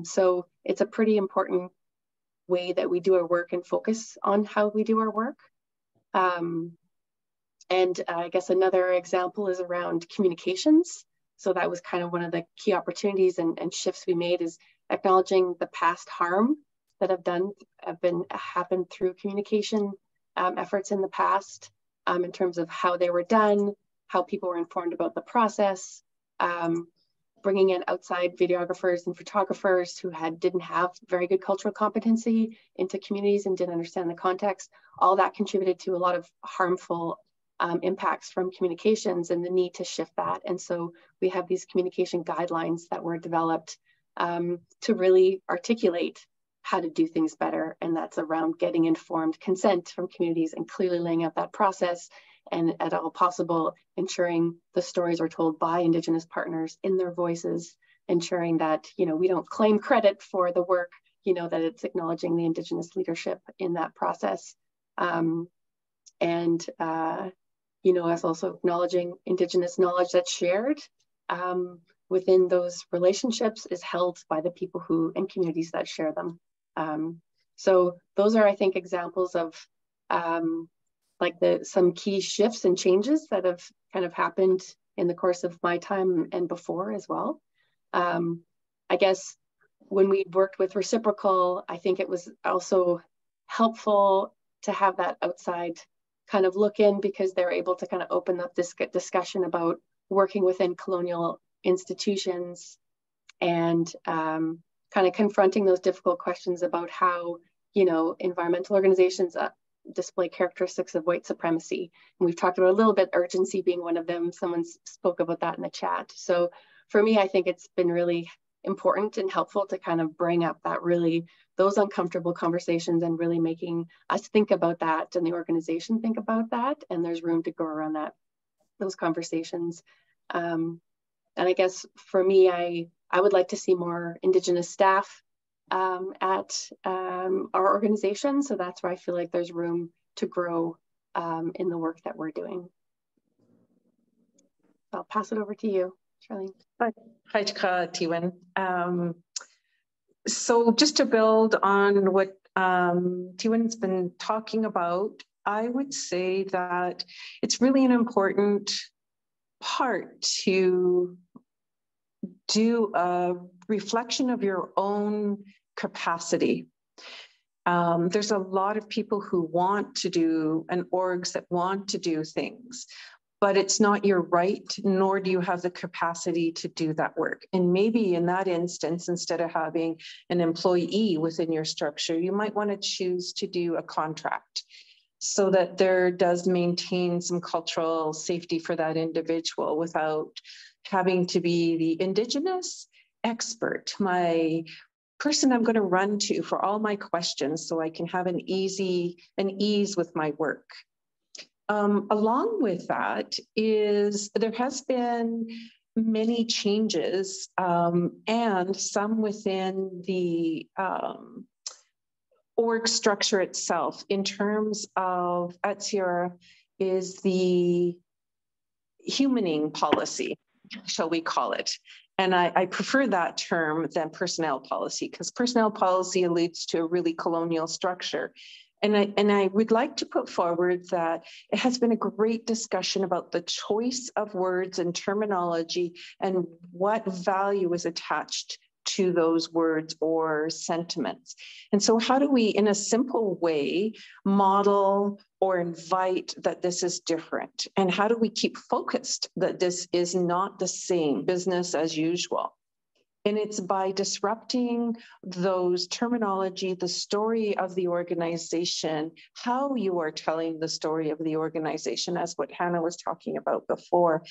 So it's a pretty important way that we do our work and focus on how we do our work. And I guess another example is around communications. So that was kind of one of the key opportunities and shifts we made, is acknowledging the past harm that happened through communication efforts in the past, in terms of how they were done, how people were informed about the process, bringing in outside videographers and photographers who didn't have very good cultural competency into communities and didn't understand the context. All that contributed to a lot of harmful impacts from communications and the need to shift that. And so we have these communication guidelines that were developed to really articulate how to do things better. And that's around getting informed consent from communities and clearly laying out that process, and at all possible, ensuring the stories are told by Indigenous partners in their voices, ensuring that, you know, we don't claim credit for the work, you know, that it's acknowledging the Indigenous leadership in that process. You know, as also acknowledging Indigenous knowledge that's shared within those relationships is held by the people who and communities that share them. So those are, I think, examples of like some key shifts and changes that have kind of happened in the course of my time and before as well. I guess when we worked with Reciprocal, I think it was also helpful to have that outside kind of look in, because they're able to kind of open up this discussion about working within colonial institutions and kind of confronting those difficult questions about how, you know, environmental organizations display characteristics of white supremacy. And we've talked about a little bit urgency being one of them. Someone spoke about that in the chat. So for me, I think it's been really important and helpful to kind of bring up that those uncomfortable conversations and really making us think about that and the organization think about that. And there's room to go around those conversations. And I guess for me, I would like to see more Indigenous staff at our organization. So that's where I feel like there's room to grow in the work that we're doing. I'll pass it over to you, Charlene. Hi, Tiwan. So just to build on what Tiwan's been talking about, I would say that it's really an important part to do a reflection of your own capacity. There's a lot of people who want to do, and orgs that want to do things, but it's not your right, nor do you have the capacity to do that work. And maybe in that instance, instead of having an employee within your structure, you might want to choose to do a contract so that there does maintain some cultural safety for that individual without having to be the Indigenous expert, my person I'm going to run to for all my questions so I can have an ease with my work. Along with that is there has been many changes and some within the org structure itself in terms of at Sierra is the humaning policy, shall we call it. And I prefer that term than personnel policy, because personnel policy alludes to a really colonial structure. And I would like to put forward that it has been a great discussion about the choice of words and terminology and what value is attached to those words or sentiments. And so how do we, in a simple way, model or invite that this is different? And how do we keep focused that this is not the same business as usual? And it's by disrupting those terminology, the story of the organization, how you are telling the story of the organization, as what Hannah was talking about before.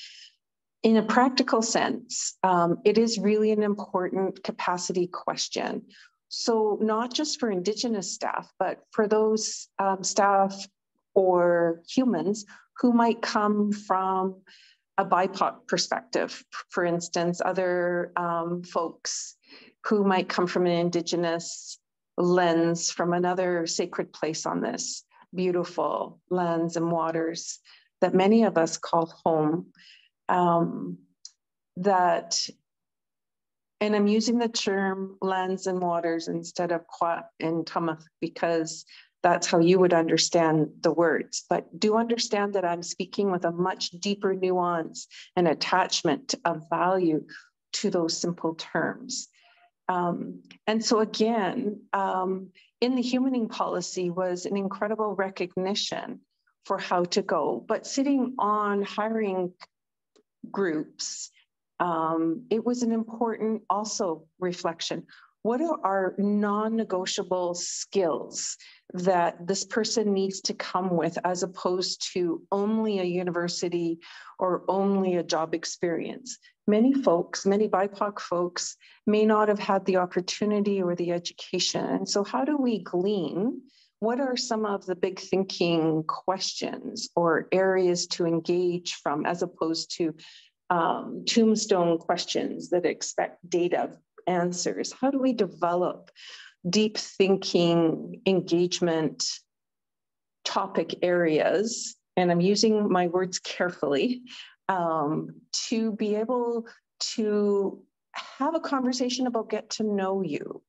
In a practical sense, it is really an important capacity question. So not just for Indigenous staff, but for those staff or humans who might come from a BIPOC perspective, for instance, other folks who might come from an Indigenous lens from another sacred place on this beautiful lands and waters that many of us call home. And I'm using the term lands and waters instead of Kwa and Tamach because that's how you would understand the words. But do understand that I'm speaking with a much deeper nuance and attachment of value to those simple terms. And so again, in the humaning policy was an incredible recognition for how to go, but sitting on hiring groups, it was an important also reflection. What are our non-negotiable skills that this person needs to come with as opposed to only a university or only a job experience? Many folks, many BIPOC folks may not have had the opportunity or the education. And so how do we glean? What are some of the big thinking questions or areas to engage from as opposed to tombstone questions that expect data answers? How do we develop deep thinking engagement topic areas, and I'm using my words carefully, to be able to have a conversation about get to know you?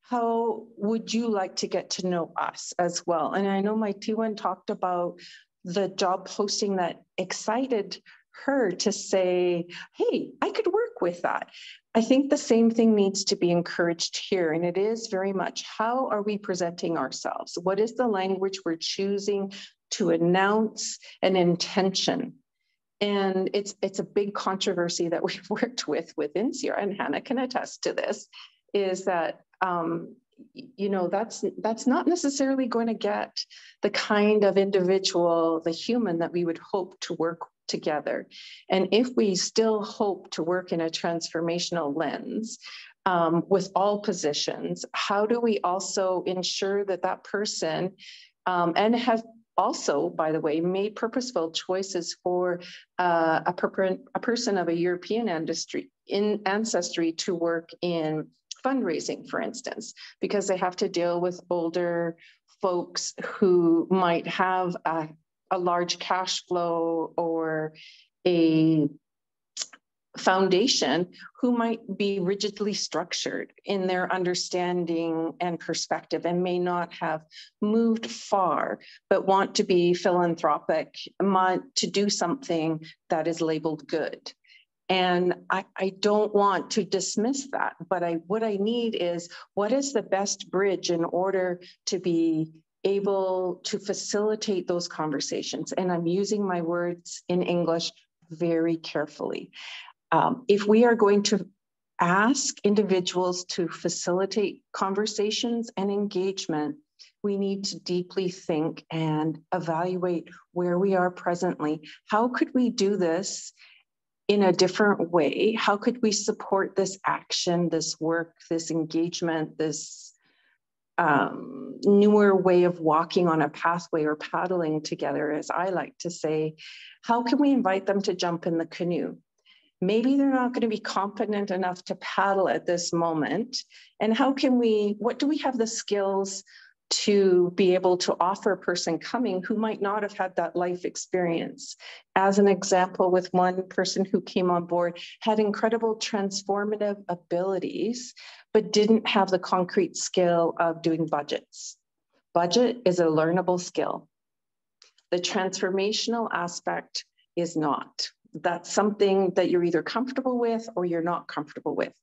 How would you like to get to know us as well? And I know my T1 talked about the job posting that excited her to say, hey, I could work with that. I think the same thing needs to be encouraged here. And it is very much, how are we presenting ourselves? What is the language we're choosing to announce an intention? And it's a big controversy that we've worked with within Sierra, and Hannah can attest to this, is that that's not necessarily going to get the kind of individual, the human that we would hope to work together. And if we still hope to work in a transformational lens with all positions, how do we also ensure that that person, and have also, by the way, made purposeful choices for a person of a European ancestry to work in fundraising, for instance, because they have to deal with older folks who might have a large cash flow or a foundation who might be rigidly structured in their understanding and perspective and may not have moved far, but want to be philanthropic, want to do something that is labeled good. And I don't want to dismiss that, but what I need is, what is the best bridge in order to be able to facilitate those conversations? And I'm using my words in English very carefully. If we are going to ask individuals to facilitate conversations and engagement, we need to deeply think and evaluate where we are presently. How could we do this in a different way? How could we support this action, this work, this engagement, this newer way of walking on a pathway or paddling together, as I like to say? How can we invite them to jump in the canoe? Maybe they're not going to be competent enough to paddle at this moment. And what do we have the skills to be able to offer a person coming who might not have had that life experience? As an example, with one person who came on board, had incredible transformative abilities, but didn't have the concrete skill of doing budgets. Budget is a learnable skill. The transformational aspect is not. That's something that you're either comfortable with or you're not comfortable with.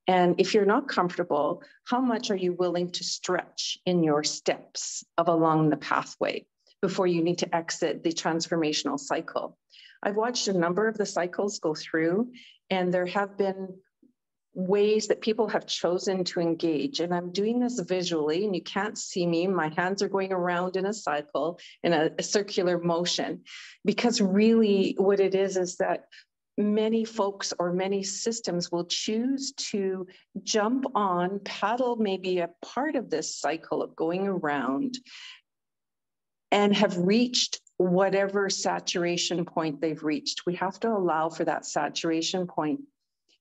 And if you're not comfortable, how much are you willing to stretch in your steps along the pathway before you need to exit the transformational cycle? I've watched a number of the cycles go through, and there have been ways that people have chosen to engage. And I'm doing this visually, and you can't see me. My hands are going around in a cycle, in a circular motion, because really what it is that many folks or many systems will choose to jump on, paddle maybe a part of this cycle of going around, and have reached whatever saturation point they've reached. We have to allow for that saturation point.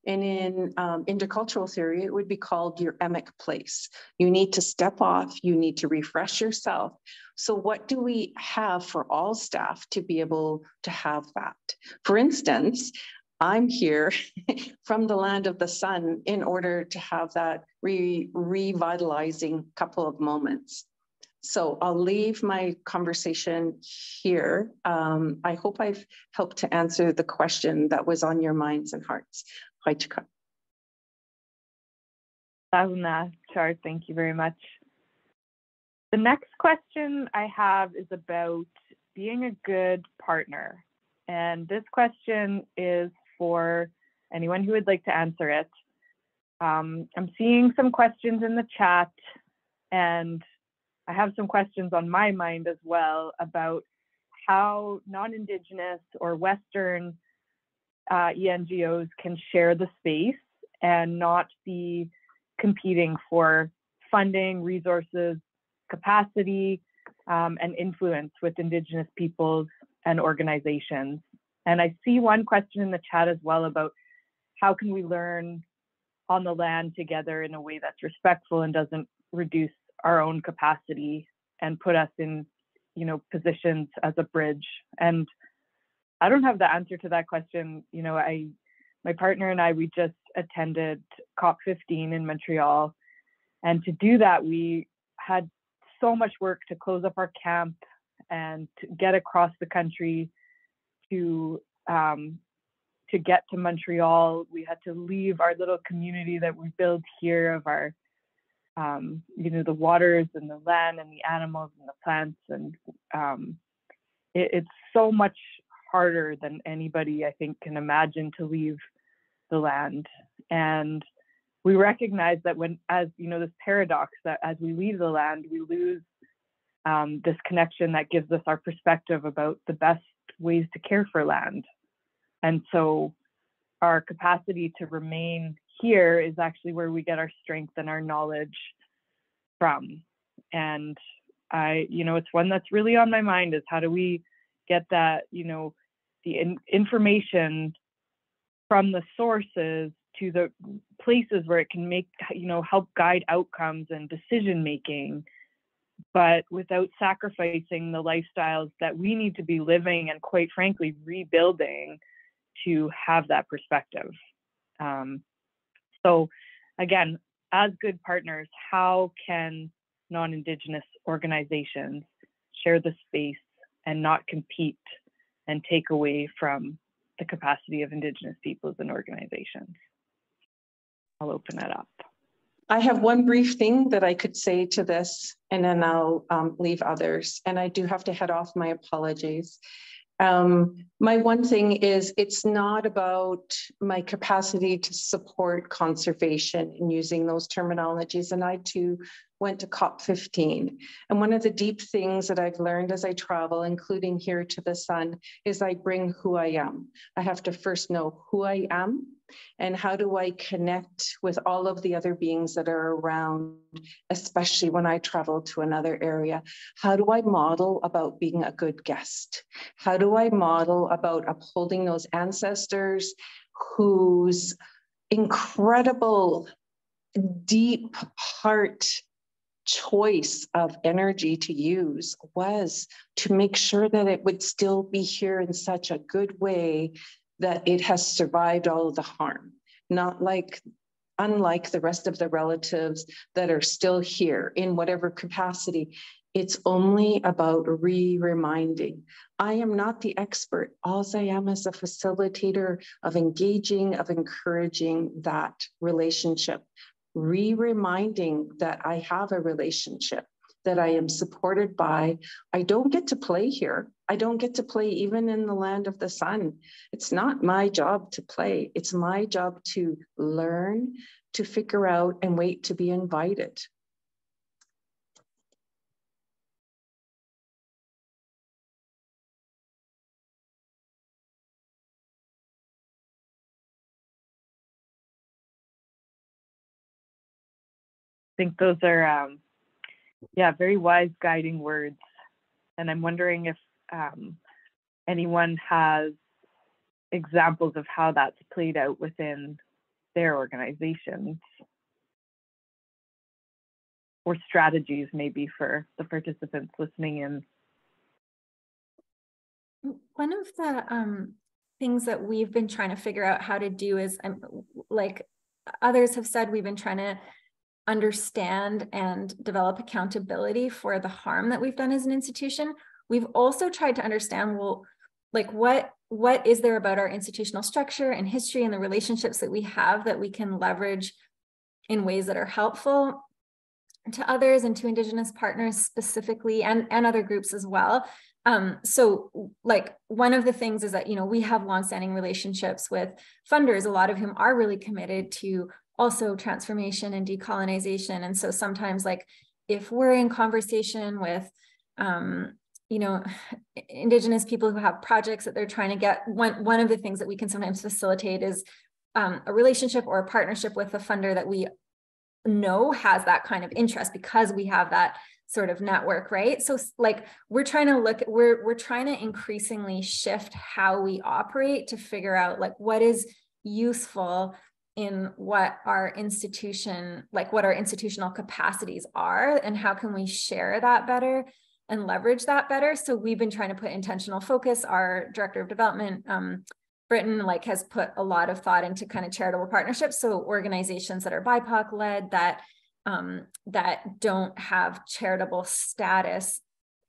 And in intercultural theory, it would be called your emic place. You need to step off, you need to refresh yourself. So what do we have for all staff to be able to have that? For instance, I'm here from the land of the sun in order to have that revitalizing couple of moments. So I'll leave my conversation here. I hope I've helped to answer the question that was on your minds and hearts. Char, thank you very much. The next question I have is about being a good partner. And this question is for anyone who would like to answer it. I'm seeing some questions in the chat, and I have some questions on my mind as well about how non-Indigenous or Western ENGOs can share the space and not be competing for funding, resources, capacity, and influence with Indigenous peoples and organizations. And I see one question in the chat as well about how can we learn on the land together in a way that's respectful and doesn't reduce our own capacity and put us in, you know, positions as a bridge. And I don't have the answer to that question. You know, my partner and I, we just attended COP15 in Montreal. And to do that, we had so much work to close up our camp and to get across the country to get to Montreal. We had to leave our little community that we built here of our, you know, the waters and the land and the animals and the plants. And it's so much harder than anybody, I think, can imagine to leave the land. And we recognize that when, as you know, this paradox that as we leave the land, we lose this connection that gives us our perspective about the best ways to care for land. And so our capacity to remain here is actually where we get our strength and our knowledge from. And you know, it's one that's really on my mind, is how do we get that, you know, the information from the sources to the places where it can make, you know, help guide outcomes and decision making, but without sacrificing the lifestyles that we need to be living and, quite frankly, rebuilding to have that perspective. So again, as good partners, how can non-Indigenous organizations share the space and not compete and take away from the capacity of Indigenous peoples and organizations? I'll open it up. I have one brief thing that I could say to this, and then I'll leave others. And I do have to head off, my apologies. My one thing is, it's not about my capacity to support conservation and using those terminologies. And I too went to COP15. And one of the deep things that I've learned as I travel, including here to the sun, is I bring who I am. I have to first know who I am and how do I connect with all of the other beings that are around, especially when I travel to another area. How do I model about being a good guest? How do I model about upholding those ancestors whose incredible, deep heart choice of energy to use was to make sure that it would still be here in such a good way that it has survived all of the harm, unlike the rest of the relatives that are still here in whatever capacity. It's only about reminding. I am not the expert. All I am is a facilitator of engaging, of encouraging that relationship. Reminding that I have a relationship, that I am supported by. I don't get to play here. I don't get to play even in the land of the sun. It's not my job to play. It's my job to learn, to figure out, and wait to be invited. I think those are, yeah, very wise guiding words. And I'm wondering if anyone has examples of how that's played out within their organizations, or strategies maybe for the participants listening in. One of the things that we've been trying to figure out how to do is, like others have said, we've been trying to understand and develop accountability for the harm that we've done as an institution. We've also tried to understand, well, like what is there about our institutional structure and history and the relationships that we have that we can leverage in ways that are helpful to others and to Indigenous partners specifically, and other groups as well. So like one of the things is that, you know, we have longstanding relationships with funders, a lot of whom are really committed to also transformation and decolonization. And so sometimes, like if we're in conversation with, you know, Indigenous people who have projects that they're trying to get, one of the things that we can sometimes facilitate is a relationship or a partnership with a funder that we know has that kind of interest, because we have that sort of network, right? So like we're trying to increasingly shift how we operate to figure out like what is useful in what our institutional capacities are, and how can we share that better and leverage that better. So we've been trying to put intentional focus. Our director of development, Britain, like has put a lot of thought into kind of charitable partnerships. So organizations that are BIPOC led, that don't have charitable status.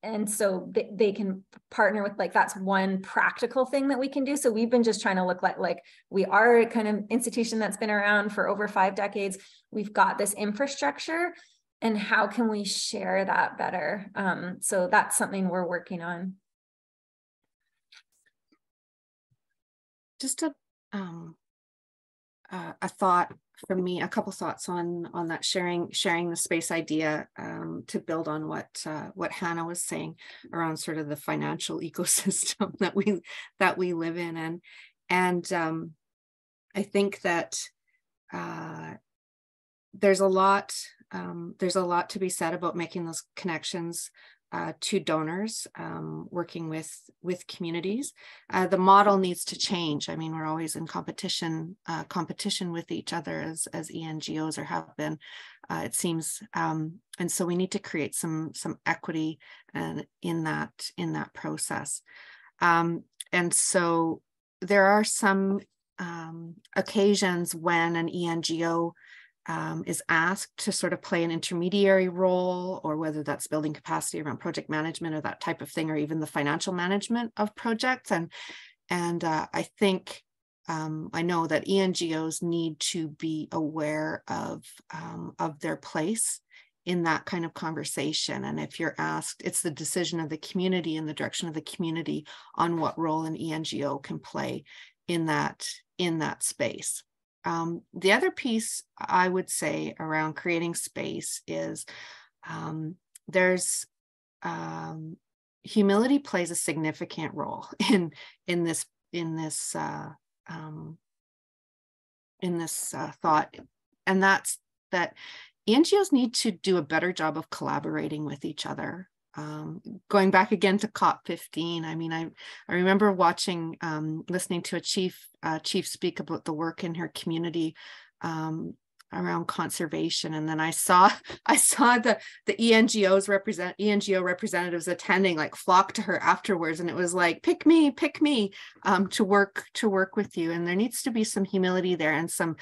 And so they can partner with, like, that's one practical thing that we can do. So we've been just trying to look like we are a kind of institution that's been around for over 5 decades. We've got this infrastructure, and how can we share that better? So that's something we're working on. Just a thought from me, a couple thoughts on that sharing the space idea, to build on what Hannah was saying around sort of the financial ecosystem that we live in, and I think that there's a lot to be said about making those connections to donors, working with communities. The model needs to change. I mean, we're always in competition with each other as ENGOs, or have been, it seems, and so we need to create some equity in that process. And so there are some occasions when an ENGO is asked to sort of play an intermediary role, or whether that's building capacity around project management or that type of thing, or even the financial management of projects. And I think I know that ENGOs need to be aware of their place in that kind of conversation. And if you're asked, it's the decision of the community and the direction of the community on what role an ENGO can play in that space. The other piece I would say around creating space is humility plays a significant role in this thought, and that's that ENGOs need to do a better job of collaborating with each other. Going back again to COP15, I mean, I remember watching, listening to a chief speak about the work in her community around conservation, and then I saw the ENGO representatives attending, like, flock to her afterwards, and it was like, pick me, to work with you. And there needs to be some humility there, and some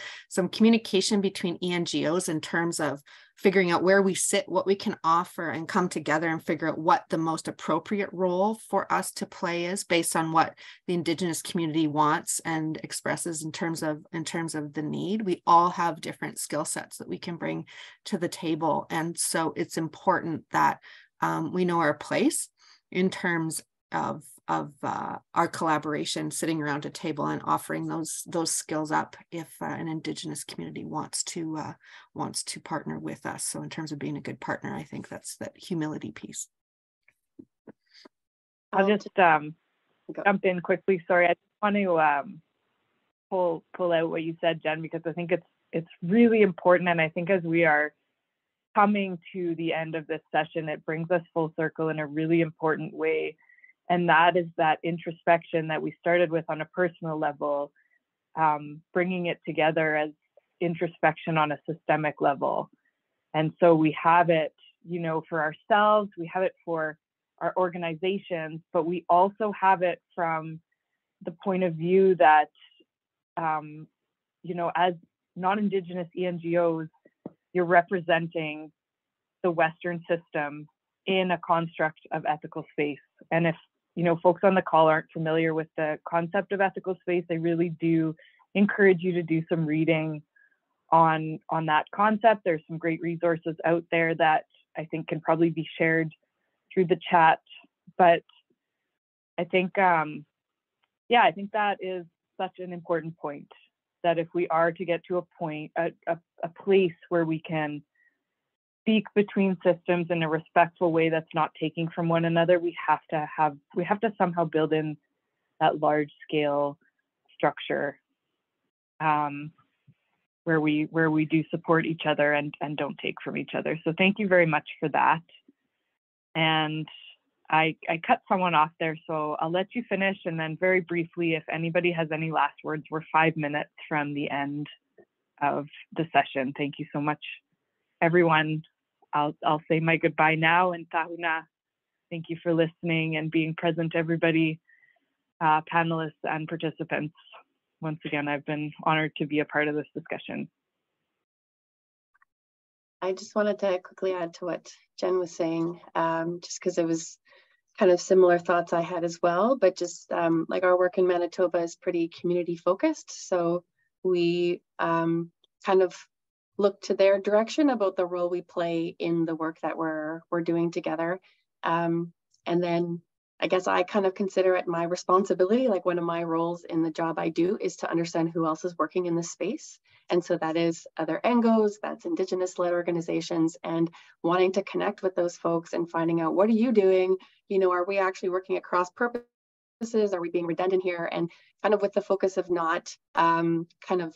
communication between ENGOs in terms of figuring out where we sit, what we can offer, and come together and figure out what the most appropriate role for us to play is, based on what the Indigenous community wants and expresses in terms of the need. We all have different skill sets that we can bring to the table, and so it's important that we know our place in terms of our collaboration, sitting around a table and offering those skills up if an Indigenous community wants to partner with us. So in terms of being a good partner, I think that's that humility piece. I'll just jump in quickly. Sorry, I just want to pull out what you said, Jen, because I think it's really important, and I think as we are coming to the end of this session, it brings us full circle in a really important way. And that is that introspection that we started with on a personal level, bringing it together as introspection on a systemic level. And so we have it, for ourselves, we have it for our organizations, but we also have it from the point of view that, as non-Indigenous ENGOs, you're representing the Western system in a construct of ethical space. And if folks on the call aren't familiar with the concept of ethical space, I really do encourage you to do some reading on that concept. There's some great resources out there that I think can probably be shared through the chat. But I think, I think that is such an important point, that if we are to get to a point, a place where we can speak between systems in a respectful way that's not taking from one another, we have to somehow build in that large scale structure where we do support each other and don't take from each other. So thank you very much for that. And I cut someone off there, so I'll let you finish. And then very briefly, if anybody has any last words, we're 5 minutes from the end of the session. Thank you so much, everyone. I'll say my goodbye now, and tahuna. Thank you for listening and being present, everybody, panelists and participants. Once again, I've been honored to be a part of this discussion. I just wanted to quickly add to what Jen was saying, just because it was kind of similar thoughts I had as well, but just like our work in Manitoba is pretty community focused. So we kind of look to their direction about the role we play in the work that we're doing together. And then I guess I kind of consider it my responsibility, like one of my roles in the job I do is to understand who else is working in this space. And so that is other ENGOs, that's Indigenous-led organizations, and wanting to connect with those folks and finding out, what are you doing? You know, are we actually working at cross purposes? Are we being redundant here? And kind of with the focus of not kind of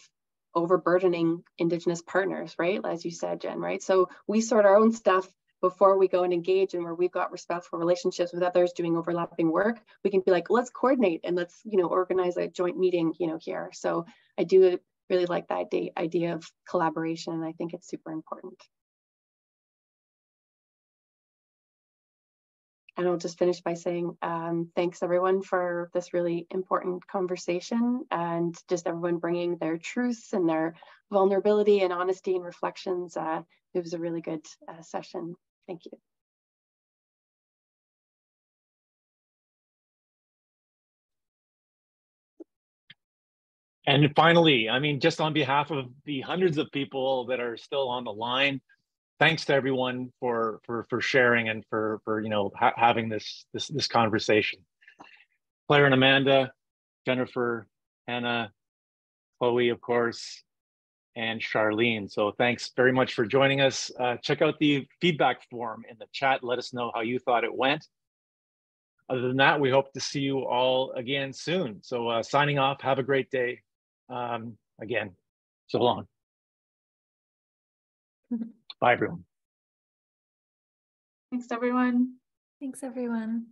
overburdening Indigenous partners, right? As you said, Jen, right? So we sort our own stuff before we go and engage, and where we've got respectful relationships with others doing overlapping work, we can be like, let's coordinate and let's, you know, organize a joint meeting, you know, here. So I do really like that idea of collaboration, and I think it's super important. And I'll just finish by saying thanks everyone for this really important conversation, and just everyone bringing their truths and their vulnerability and honesty and reflections. It was a really good session. Thank you. And finally, I mean, just on behalf of the hundreds of people that are still on the line, thanks to everyone for sharing and for you know, having this conversation. Claire and Amanda, Jennifer, Hannah, Chloe, of course, and Charlene. So thanks very much for joining us. Check out the feedback form in the chat. Let us know how you thought it went. Other than that, we hope to see you all again soon. So signing off, have a great day. Again, so long. Bye, everyone. Thanks, everyone. Thanks, everyone.